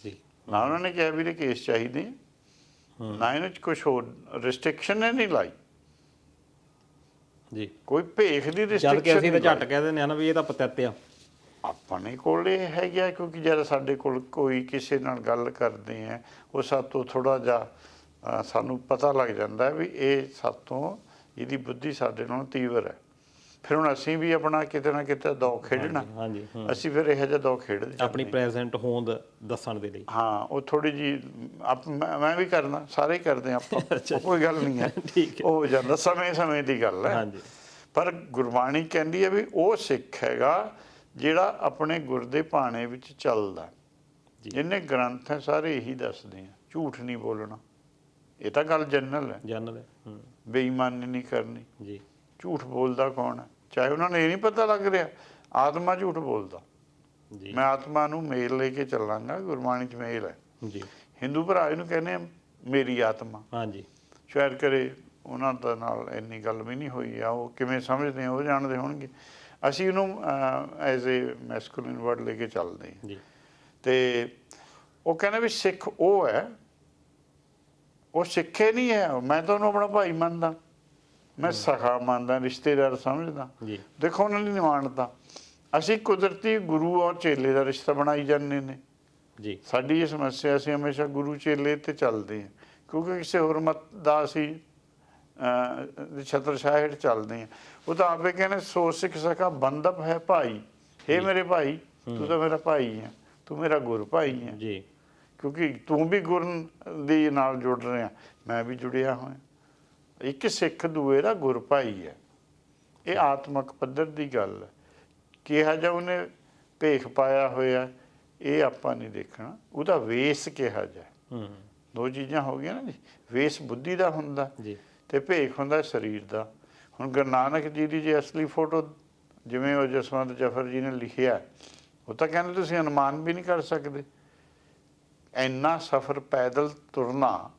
ਜੀ। ਨਾ ਉਹਨਾਂ ਨੇ ਕਿਹਾ ਵੀ ਇਹ ਕੇਸ ਚਾਹੀਦੇ, ਨਾ ਇਹਨਾਂ 'ਚ ਕੁਛ ਹੋਰ ਰਿਸਟ੍ਰਿਕਸ਼ਨ ਨਹੀਂ ਲਾਈ ਜੀ। ਕੋਈ ਭੇਖ ਦੀ ਰਿਸਟ੍ਰਿਕਸ਼ਨ ਅਸੀਂ ਤਾਂ ਝੱਟ ਕਹਿ ਦਿੰਦੇ ਆ ਨਾ ਵੀ ਇਹ ਤਾਂ ਪਤਿਤ ਆ। ਆਪਣੇ ਕੋਲ ਇਹ ਹੈਗਾ, ਕਿਉਂਕਿ ਜਦ ਸਾਡੇ ਕੋਲ ਕੋਈ ਕਿਸੇ ਨਾਲ ਗੱਲ ਕਰਦੇ ਆ, ਉਹ ਸਾਤੋਂ ਥੋੜ੍ਹਾ ਜਿਹਾ ਸਾਨੂੰ ਪਤਾ ਲੱਗ ਜਾਂਦਾ ਵੀ ਇਹ ਸਾਤੋਂ, ਇਹਦੀ ਬੁੱਧੀ ਸਾਡੇ ਨਾਲੋਂ ਤੀਵਰ ਹੈ। ਫਿਰ ਹੁਣ ਅਸੀਂ ਵੀ ਆਪਣਾ ਕਿਤੇ ਨਾ ਕਿਤੇ ਦੌ ਖੇਡਣਾ, ਅਸੀਂ ਫਿਰ ਇਹੋ ਜਿਹਾ ਦੌ ਖੇਡਦੇ ਆਪਣੀ ਪ੍ਰੈਜ਼ੈਂਟ ਹੋਂਦ ਦੱਸਣ ਦੇ ਲਈ। ਹਾਂ, ਉਹ ਥੋੜ੍ਹੀ ਜਿਹੀ ਮੈਂ ਵੀ ਕਰਦਾ, ਸਾਰੇ ਕਰਦੇ ਆਪਾਂ, ਕੋਈ ਗੱਲ ਨਹੀਂ ਹੈ, ਉਹ ਹੋ ਜਾਂਦਾ, ਸਮੇਂ ਸਮੇਂ ਦੀ ਗੱਲ ਹੈ। ਪਰ ਗੁਰਬਾਣੀ ਕਹਿੰਦੀ ਹੈ ਵੀ ਉਹ ਸਿੱਖ ਹੈਗਾ ਜਿਹੜਾ ਆਪਣੇ ਗੁਰ ਦੇ ਭਾਣੇ ਵਿੱਚ ਚੱਲਦਾ। ਜੀ। ਜਿੰਨੇ ਗ੍ਰੰਥ ਹੈ ਸਾਰੇ ਇਹੀ ਦੱਸਦੇ ਆ, ਝੂਠ ਨਹੀਂ ਬੋਲਣਾ। ਇਹ ਤਾਂ ਗੱਲ ਜਨਰਲ ਹੈ, ਜਨਰਲ ਹੈ। ਬੇਈਮਾਨੀ ਨਹੀਂ ਕਰਨੀ। ਜੀ ਝੂਠ ਬੋਲਦਾ ਕੌਣ ਹੈ? ਚਾਹੇ ਉਹਨਾਂ ਨੂੰ ਇਹ ਨਹੀਂ ਪਤਾ ਲੱਗ ਰਿਹਾ, ਆਤਮਾ ਝੂਠ ਬੋਲਦਾ। ਜੀ ਮੈਂ ਆਤਮਾ ਨੂੰ ਮੇਲ ਲੈ ਕੇ ਚੱਲਾਂਗਾ, ਗੁਰਬਾਣੀ 'ਚ ਮੇਲ ਹੈ। ਜੀ ਹਿੰਦੂ ਭਰਾ ਇਹਨੂੰ ਕਹਿੰਦੇ ਆ ਮੇਰੀ ਆਤਮਾ। ਹਾਂਜੀ ਸ਼ਾਇਦ ਕਰੇ ਉਹਨਾਂ ਦਾ ਨਾਲ ਇੰਨੀ ਗੱਲ ਵੀ ਨਹੀਂ ਹੋਈ ਆ, ਉਹ ਕਿਵੇਂ ਸਮਝਦੇ ਆ ਉਹ ਜਾਣਦੇ ਹੋਣਗੇ। ਅਸੀਂ ਉਹਨੂੰ ਐਜ਼ ਏ ਮੈਸਕੂਲਿਨ ਵਰਡ ਲੈ ਕੇ ਚੱਲਦੇ ਹਾਂ। ਜੀ ਤੇ ਉਹ ਕਹਿੰਦੇ ਵੀ ਸਿੱਖ ਉਹ ਹੈ, ਉਹ ਸਿੱਖੇ ਨਹੀਂ ਹੈ। ਮੈਂ ਤਾਂ ਉਹਨੂੰ ਆਪਣਾ ਭਾਈ ਮੰਨਦਾ, ਮੈਂ ਸਖਾ ਮੰਨਦਾ, ਰਿਸ਼ਤੇਦਾਰ ਸਮਝਦਾ। ਜੀ ਦੇਖੋ ਉਹਨਾਂ ਦੀ ਨਿਮਾਣਤਾ। ਅਸੀਂ ਕੁਦਰਤੀ ਗੁਰੂ ਔਰ ਚੇਲੇ ਦਾ ਰਿਸ਼ਤਾ ਬਣਾਈ ਜਾਂਦੇ ਨੇ। ਜੀ ਸਾਡੀ ਇਹ ਸਮੱਸਿਆ, ਅਸੀਂ ਹਮੇਸ਼ਾ ਗੁਰੂ ਚੇਲੇ ਤੇ ਚੱਲਦੇ ਹਾਂ, ਕਿਉਂਕਿ ਕਿਸੇ ਹੋਰ ਮਤ ਦਾ ਅਸੀਂ ਛਤਰਛਾਇਆ ਹੇਠ ਚੱਲਦੇ ਹਾਂ। ਉਹ ਤਾਂ ਆਪੇ ਕਹਿੰਦੇ ਸੋ ਸਿੱਖ ਸਕਾ ਬੰਧਪ ਹੈ ਭਾਈ। ਹੇ ਮੇਰੇ ਭਾਈ, ਤੂੰ ਤਾਂ ਮੇਰਾ ਭਾਈ ਹੈ, ਤੂੰ ਮੇਰਾ ਗੁਰ ਭਾਈ ਹੈ। ਜੀ ਕਿਉਂਕਿ ਤੂੰ ਵੀ ਗੁਰ ਦੇ ਨਾਲ ਜੁੜ ਰਿਹਾ, ਮੈਂ ਵੀ ਜੁੜਿਆ ਹੋਇਆ। ਇੱਕ ਸਿੱਖ ਦੂਏ ਦਾ ਗੁਰ ਭਾਈ ਹੈ। ਇਹ ਆਤਮਕ ਪੱਧਰ ਦੀ ਗੱਲ ਹੈ। ਕਿਹਾ ਜਾ ਉਹਨੇ ਭੇਖ ਪਾਇਆ ਹੋਇਆ, ਇਹ ਆਪਾਂ ਨਹੀਂ ਦੇਖਣਾ। ਉਹਦਾ ਵੇਸ ਕਿਹਾ ਜਾ, ਦੋ ਚੀਜ਼ਾਂ ਹੋ ਗਈਆਂ ਨਾ ਜੀ। ਵੇਸ ਬੁੱਧੀ ਦਾ ਹੁੰਦਾ ਜੀ ਤੇ ਭੇਖ ਹੁੰਦਾ ਸਰੀਰ ਦਾ। ਹੁਣ ਗੁਰੂ ਨਾਨਕ ਜੀ ਦੀ ਜੇ ਅਸਲੀ ਫੋਟੋ ਜਿਵੇਂ ਉਹ ਜਸਵੰਤ ਜਫਰ ਜੀ ਨੇ ਲਿਖਿਆ, ਉਹ ਤਾਂ ਕਹਿੰਦੇ ਤੁਸੀਂ ਅਨੁਮਾਨ ਵੀ ਨਹੀਂ ਕਰ ਸਕਦੇ। ਇੰਨਾ ਸਫ਼ਰ ਪੈਦਲ ਤੁਰਨਾ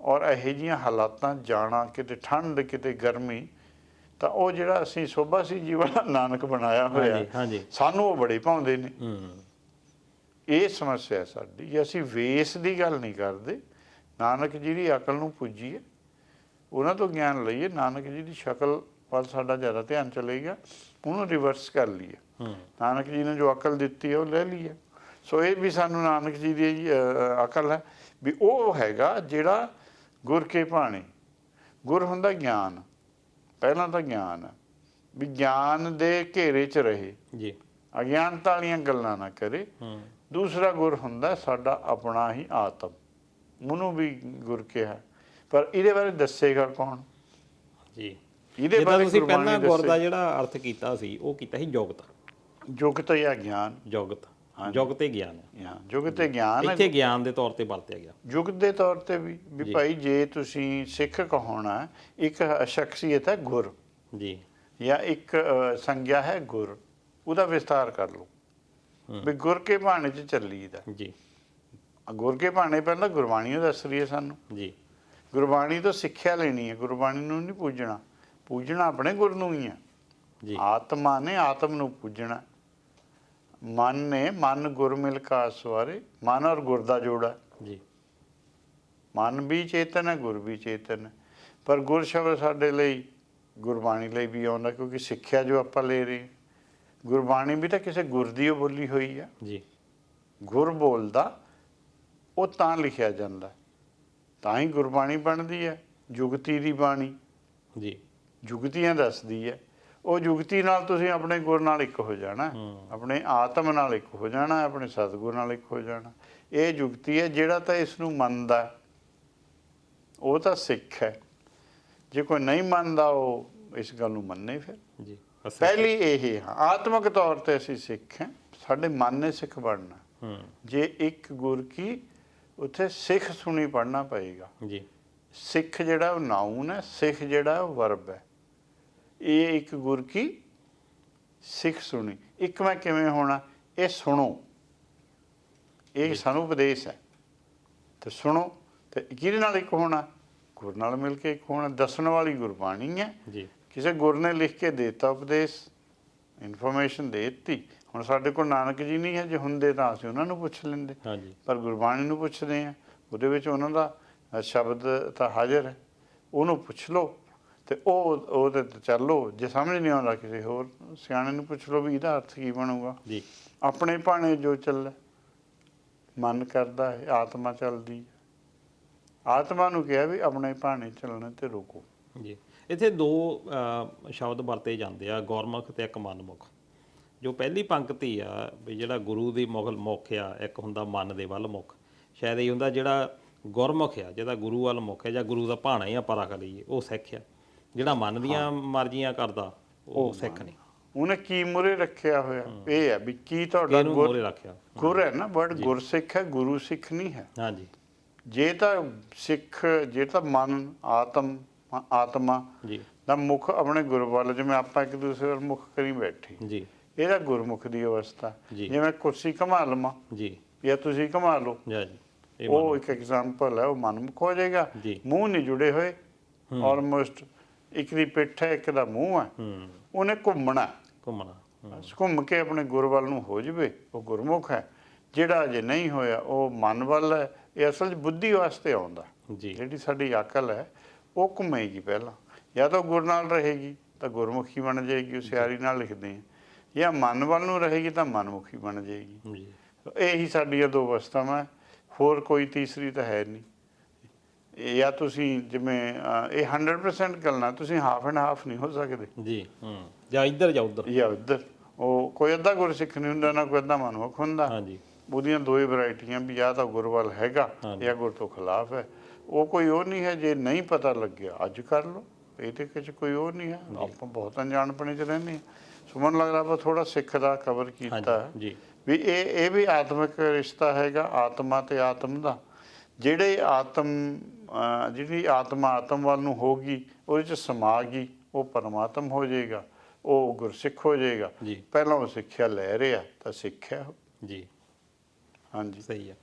ਔਰ ਇਹੋ ਜਿਹੀਆਂ ਹਾਲਾਤਾਂ ਜਾਣਾ, ਕਿਤੇ ਠੰਡ ਕਿਤੇ ਗਰਮੀ, ਤਾਂ ਉਹ ਜਿਹੜਾ ਅਸੀਂ ਸੋਭਾ ਸੀ ਜੀ ਵਾਲਾ ਨਾਨਕ ਬਣਾਇਆ ਹੋਇਆ, ਹਾਂਜੀ ਸਾਨੂੰ ਉਹ ਬੜੇ ਭਾਉਂਦੇ ਨੇ। ਇਹ ਸਮੱਸਿਆ ਸਾਡੀ, ਜੇ ਅਸੀਂ ਵੇਸ ਦੀ ਗੱਲ ਨਹੀਂ ਕਰਦੇ, ਨਾਨਕ ਜੀ ਦੀ ਅਕਲ ਨੂੰ ਪੁੱਜੀਏ, ਉਹਨਾਂ ਤੋਂ ਗਿਆਨ ਲਈਏ। ਨਾਨਕ ਜੀ ਦੀ ਸ਼ਕਲ ਵੱਲ ਸਾਡਾ ਜ਼ਿਆਦਾ ਧਿਆਨ ਚਲੇਗਾ, ਉਹਨੂੰ ਰਿਵਰਸ ਕਰ ਲਈਏ। ਨਾਨਕ ਜੀ ਨੇ ਜੋ ਅਕਲ ਦਿੱਤੀ ਹੈ ਉਹ ਲੈ ਲਈਏ। ਸੋ ਇਹ ਵੀ ਸਾਨੂੰ ਨਾਨਕ ਜੀ ਦੀ ਅਕਲ ਹੈ ਵੀ ਉਹ ਹੈਗਾ ਜਿਹੜਾ ਗੁਰ ਕੇ ਭਾਣੇ। ਗੁਰ ਹੁੰਦਾ ਗਿਆਨ, ਪਹਿਲਾਂ ਤਾਂ ਗਿਆਨ ਹੈ ਵੀ ਗਿਆਨ ਦੇ ਘੇਰੇ 'ਚ ਰਹੇ, ਜੀ ਅਗਿਆਨਤਾ ਵਾਲੀਆਂ ਗੱਲਾਂ ਨਾ ਕਰੇ। ਦੂਸਰਾ ਗੁਰ ਹੁੰਦਾ ਸਾਡਾ ਆਪਣਾ ਹੀ ਆਤਮ, ਉਹਨੂੰ ਵੀ ਗੁਰ ਕਿਹਾ। ਪਰ ਇਹਦੇ ਬਾਰੇ ਦੱਸੇਗਾ ਕੌਣ? ਜੀ ਇਹਦੇ ਜਿੱਦਾਂ ਬਾਰੇ ਤੁਸੀਂ ਪਹਿਲਾਂ ਗੁਰਬਾਣੀ ਗੁਰ ਦਾ ਦੱਸੇ। ਜਿਹੜਾ ਅਰਥ ਕੀਤਾ ਸੀ, ਉਹ ਕੀਤਾ ਸੀ ਜੁਗਤ। ਜੁਗਤ ਜਾਂ ਗਿਆਨ, ਜੁਗਤ ਜੁਗਤ ਤੇ ਗਿਆਨ ਹੈ। ਹਾਂ ਜੁਗਤ ਤੇ ਗਿਆਨ ਹੈ। ਇੱਥੇ ਗਿਆਨ ਦੇ ਤੌਰ ਤੇ ਵਰਤਿਆ ਗਿਆ। ਜੁਗਤ ਦੇ ਤੌਰ ਤੇ ਵੀ ਜੀ। ਭਾਈ ਜੇ ਤੁਸੀਂ ਸਿੱਖ ਕਹਾਉਣਾ, ਇੱਕ ਸ਼ਖਸੀਅਤ ਹੈ ਗੁਰ, ਜੀ ਜਾਂ ਇੱਕ ਸੰਗਿਆ ਹੈ ਗੁਰ, ਉਹਦਾ ਵਿਸਤਾਰ ਕਰ ਲਓ ਵੀ ਗੁਰ ਕੇ ਭਾਣੇ 'ਚ ਚੱਲੀਦਾ। ਜੀ ਗੁਰ ਕੇ ਭਾਣੇ ਪਹਿਲਾਂ ਗੁਰਬਾਣੀ ਉਹ ਦੱਸ ਰਹੀ ਹੈ ਸਾਨੂੰ। ਜੀ ਗੁਰਬਾਣੀ ਤੋਂ ਸਿੱਖਿਆ ਲੈਣੀ ਹੈ, ਗੁਰਬਾਣੀ ਨੂੰ ਨਹੀਂ ਪੂਜਣਾ। ਪੂਜਣਾ ਆਪਣੇ ਗੁਰ ਨੂੰ ਹੀ ਹੈ। ਜੀ ਆਤਮਾ ਨੇ ਆਤਮ ਨੂੰ ਪੂਜਣਾ। ਮਨ ਨੇ ਮਨ ਗੁਰ ਮਿਲ ਕਾ ਸਵਾਰੇ। ਮਨ ਔਰ ਗੁਰ ਦਾ ਜੋੜਾ। ਜੀ ਮਨ ਵੀ ਚੇਤਨ ਹੈ, ਗੁਰ ਵੀ ਚੇਤਨ ਹੈ। ਪਰ ਗੁਰ ਸ਼ਬਦ ਸਾਡੇ ਲਈ, ਗੁਰਬਾਣੀ ਲਈ ਵੀ ਆਉਂਦਾ, ਕਿਉਂਕਿ ਸਿੱਖਿਆ ਜੋ ਆਪਾਂ ਲੈ ਰਹੇ, ਗੁਰਬਾਣੀ ਵੀ ਤਾਂ ਕਿਸੇ ਗੁਰ ਦੀ ਓ ਬੋਲੀ ਹੋਈ ਆ। ਜੀ ਗੁਰ ਬੋਲਦਾ ਉਹ ਤਾਂ ਲਿਖਿਆ ਜਾਂਦਾ, ਤਾਂ ਹੀ ਗੁਰਬਾਣੀ ਬਣਦੀ ਹੈ। ਜੁਗਤੀ ਦੀ ਬਾਣੀ ਜੀ ਜੁਗਤੀਆਂ ਦੱਸਦੀ ਹੈ। ਉਹ ਜੁਗਤੀ ਨਾਲ ਤੁਸੀਂ ਆਪਣੇ ਗੁਰ ਨਾਲ ਇੱਕ ਹੋ ਜਾਣਾ, ਆਪਣੇ ਆਤਮ ਨਾਲ ਇੱਕ ਹੋ ਜਾਣਾ, ਆਪਣੇ ਸਤਿਗੁਰ ਨਾਲ ਇੱਕ ਹੋ ਜਾਣਾ। ਇਹ ਜੁਗਤੀ ਹੈ। ਜਿਹੜਾ ਤਾਂ ਇਸ ਨੂੰ ਮੰਨਦਾ ਉਹ ਤਾਂ ਸਿੱਖ ਹੈ। ਜੇ ਕੋਈ ਨਹੀਂ ਮੰਨਦਾ ਉਹ ਇਸ ਗੱਲ ਨੂੰ ਮੰਨੇ। ਫਿਰ ਜੀ ਪਹਿਲੀ ਇਹ ਆਤਮਿਕ ਤੌਰ ਤੇ ਅਸੀਂ ਸਿੱਖ ਹਾਂ, ਸਾਡੇ ਮਨ ਨੇ ਸਿੱਖ ਬਣਨਾ। ਜੇ ਇੱਕ ਗੁਰ ਕੀ ਉੱਥੇ ਸਿੱਖ ਸੁਣੀ ਪੜ੍ਹਨਾ ਪਏਗਾ। ਜੀ ਸਿੱਖ ਜਿਹੜਾ ਉਹ ਨਾਊਨ ਹੈ, ਸਿੱਖ ਜਿਹੜਾ ਉਹ ਵਰਬ ਹੈ। ਇਹ ਇੱਕ ਗੁਰ ਕੀ ਸਿੱਖ ਸੁਣੀ। ਇੱਕ ਮੈਂ ਕਿਵੇਂ ਹੋਣਾ? ਇਹ ਸੁਣੋ, ਇਹ ਸਾਨੂੰ ਉਪਦੇਸ਼ ਹੈ। ਤੇ ਸੁਣੋ ਤੇ ਕਿਹਦੇ ਨਾਲ ਇੱਕ ਹੋਣਾ? ਗੁਰ ਨਾਲ ਮਿਲ ਕੇ ਇੱਕ ਹੋਣਾ। ਦੱਸਣ ਵਾਲੀ ਗੁਰਬਾਣੀ ਹੈ। ਜੀ ਕਿਸੇ ਗੁਰ ਨੇ ਲਿਖ ਕੇ ਦੇ ਦਿੱਤਾ ਉਪਦੇਸ਼, ਇਨਫੋਰਮੇਸ਼ਨ ਦੇ ਦਿੱਤੀ। ਹੁਣ ਸਾਡੇ ਕੋਲ ਨਾਨਕ ਜੀ ਨਹੀਂ ਹੈ, ਜੇ ਹੁੰਦੇ ਤਾਂ ਅਸੀਂ ਉਹਨਾਂ ਨੂੰ ਪੁੱਛ ਲੈਂਦੇ। ਹਾਂਜੀ ਪਰ ਗੁਰਬਾਣੀ ਨੂੰ ਪੁੱਛਦੇ ਹਾਂ, ਉਹਦੇ ਵਿੱਚ ਉਹਨਾਂ ਦਾ ਸ਼ਬਦ ਤਾਂ ਹਾਜ਼ਰ ਹੈ। ਉਹਨੂੰ ਪੁੱਛ ਲਓ ਤੇ ਉਹਦੇ ਤੇ ਚੱਲੋ। ਜੇ ਸਮਝ ਨਹੀਂ ਆਉਂਦਾ ਕਿਸੇ ਹੋਰ ਸਿਆਣੇ ਨੂੰ ਪੁੱਛ ਲਓ ਵੀ ਇਹਦਾ ਅਰਥ ਕੀ ਬਣੂਗਾ। ਜੀ ਆਪਣੇ ਭਾਣੇ ਜੋ ਚੱਲੇ, ਮਨ ਕਰਦਾ ਹੈ, ਆਤਮਾ ਚੱਲਦੀ ਹੈ। ਆਤਮਾ ਨੂੰ ਕਿਹਾ ਵੀ ਆਪਣੇ ਭਾਣੇ ਚੱਲਣ ਤੇ ਰੋਕੋ। ਜੀ ਇੱਥੇ ਦੋ ਸ਼ਬਦ ਵਰਤੇ ਜਾਂਦੇ ਆ, ਗੁਰਮੁਖ ਤੇ ਇੱਕ ਮਨਮੁਖ। ਜੋ ਪਹਿਲੀ ਪੰਕਤੀ ਆ ਵੀ ਜਿਹੜਾ ਗੁਰੂ ਦੀ ਮੁਖ ਆ, ਇੱਕ ਹੁੰਦਾ ਮਨ ਦੇ ਵੱਲ ਮੁਖ। ਸ਼ਾਇਦ ਇਹ ਹੁੰਦਾ ਜਿਹੜਾ ਗੁਰਮੁਖ ਆ, ਜਿਹਦਾ ਗੁਰੂ ਵੱਲ ਮੁਖ ਹੈ ਜਾਂ ਗੁਰੂ ਦਾ ਭਾਣਾ ਹੀ ਆਪਾਂ ਰੱਖ ਲਈਏ, ਉਹ ਸਿੱਖ ਆ। ਜਿਹੜਾ ਮਨ ਦੀਆਂ ਮਰਜ਼ੀਆਂ ਕਰਦਾ ਉਹ ਸਿੱਖ ਨਹੀਂ। ਉਹਨੇ ਕੀ ਮੁਰੇ ਰੱਖਿਆ ਹੋਇਆ, ਇਹ ਹੈ ਵੀ ਕੀ ਤੁਹਾਡਾ ਇਹਨੂੰ ਮੋਰੇ ਰੱਖਿਆ। ਗੁਰ ਹੈ ਨਾ, ਬਟ ਗੁਰਸਿੱਖ ਹੈ, ਗੁਰੂ ਸਿੱਖ ਨਹੀਂ ਹੈ। ਹਾਂਜੀ ਜੇ ਤਾਂ ਸਿੱਖ, ਜੇ ਤਾਂ ਮਨ ਆਤਮਾ ਜੀ ਦਾ ਮੁਖ ਆਪਣੇ ਗੁਰੂ ਵੱਲ, ਜਿਵੇਂ ਆਪਾਂ ਇੱਕ ਦੂਸਰੇ ਵੱਲ ਮੁਖ ਕਰੀ ਬੈਠੇ, ਜੀ ਇਹਦਾ ਗੁਰਮੁਖ ਦੀ ਅਵਸਥਾ। ਜੀ। ਜਿਵੇਂ ਕੁਰਸੀ ਘੁਮਾ ਲਵਾਂ ਜੀ ਜਾਂ ਤੁਸੀਂ ਘੁਮਾ ਲਓ, ਜੀ ਇਹ ਉਹ ਇੱਕ ਐਗਜ਼ਾਮਪਲ ਹੈ, ਉਹ ਮਨਮੁਖ ਹੋ ਜਾਏਗਾ। ਜੀ। ਮੂੰਹ ਨਹੀਂ ਜੁੜੇ ਹੋਏ, ਆਲਮੋਸਟ ਇੱਕ ਦੀ ਪਿੱਠ ਹੈ, ਇੱਕ ਦਾ ਮੂੰਹ ਹੈ, ਉਹਨੇ ਘੁੰਮਣਾ, ਘੁੰਮਣਾ ਬਸ ਘੁੰਮ ਕੇ ਆਪਣੇ ਗੁਰ ਵੱਲ ਨੂੰ ਹੋ ਜਾਵੇ, ਉਹ ਗੁਰਮੁਖ ਹੈ। ਜਿਹੜਾ ਅਜੇ ਨਹੀਂ ਹੋਇਆ ਉਹ ਮਨ ਵੱਲ ਹੈ। ਇਹ ਅਸਲ 'ਚ ਬੁੱਧੀ ਵਾਸਤੇ ਆਉਂਦਾ। ਜੀ ਜਿਹੜੀ ਸਾਡੀ ਅਕਲ ਹੈ ਉਹ ਘੁੰਮੇਗੀ ਪਹਿਲਾਂ, ਜਾਂ ਤਾਂ ਗੁਰ ਨਾਲ ਰਹੇਗੀ ਤਾਂ ਗੁਰਮੁਖੀ ਬਣ ਜਾਏਗੀ, ਉਹ ਸਿਆਰੀ ਨਾਲ ਲਿਖਦੇ ਆ, ਜਾਂ ਮਨ ਵੱਲ ਨੂੰ ਰਹੇਗੀ ਤਾਂ ਮਨਮੁਖੀ ਬਣ ਜਾਏਗੀ। ਜੀ ਇਹੀ ਸਾਡੀਆਂ ਦੋ ਅਵਸਥਾਵਾਂ, ਹੋਰ ਕੋਈ ਤੀਸਰੀ ਤਾਂ ਹੈ ਨਹੀਂ। ਜਾਂ ਤੁਸੀਂ ਜਿਵੇਂ ਇਹ 100% ਗੱਲਾਂ, ਤੁਸੀਂ ਹਾਫ ਐਂਡ ਹਾਫ ਨਹੀਂ ਹੋ ਸਕਦੇ। ਜੀ ਜਾਂ ਇੱਧਰ ਜਾਂ ਉੱਧਰ। ਜਾਂ ਉੱਧਰ, ਉਹ ਕੋਈ ਅੱਧਾ ਗੁਰਸਿੱਖ ਨਹੀਂ ਹੁੰਦਾ, ਨਾ ਕੋਈ ਅੱਧਾ ਮਨਮੁਖ ਹੁੰਦਾ। ਹਾਂਜੀ ਉਹਦੀਆਂ ਦੋ ਹੀ ਵੈਰਾਈਟੀਆਂ, ਵੀ ਜਾਂ ਤਾਂ ਗੁਰ ਵੱਲ ਹੈਗਾ ਜਾਂ ਗੁਰ ਤੋਂ ਖਿਲਾਫ ਹੈ। ਉਹ ਕੋਈ ਉਹ ਨਹੀਂ ਹੈ, ਜੇ ਨਹੀਂ ਪਤਾ ਲੱਗਿਆ ਅੱਜ ਕਰ ਲਓ, ਇਹਦੇ ਵਿੱਚ ਕੋਈ ਉਹ ਨਹੀਂ ਹੈ। ਆਪਾਂ ਬਹੁਤ ਅਣਜਾਣਪਣੇ 'ਚ ਰਹਿੰਦੇ ਹਾਂ। ਸੋ ਮੈਨੂੰ ਲੱਗਦਾ ਆਪਾਂ ਥੋੜਾ ਸਿੱਖ ਦਾ ਕਵਰ ਕੀਤਾ ਜੀ ਵੀ ਇਹ ਵੀ ਆਤਮਿਕ ਰਿਸ਼ਤਾ ਹੈਗਾ, ਆਤਮਾ ਤੇ ਆਤਮ ਦਾ। ਜਿਹੜੀ ਆਤਮਾ ਆਤਮ ਵੱਲ ਨੂੰ ਹੋਗੀ, ਉਹਦੇ 'ਚ ਸਮਾ ਗਈ, ਉਹ ਪਰਮਾਤਮ ਹੋ ਜਾਏਗਾ, ਉਹ ਗੁਰਸਿੱਖ ਹੋ ਜਾਏਗਾ। ਜੀ ਪਹਿਲਾਂ ਉਹ ਸਿੱਖਿਆ ਲੈ ਰਿਹਾ ਤਾਂ ਸਿੱਖਿਆ। ਜੀ ਹਾਂਜੀ ਸਹੀ ਹੈ।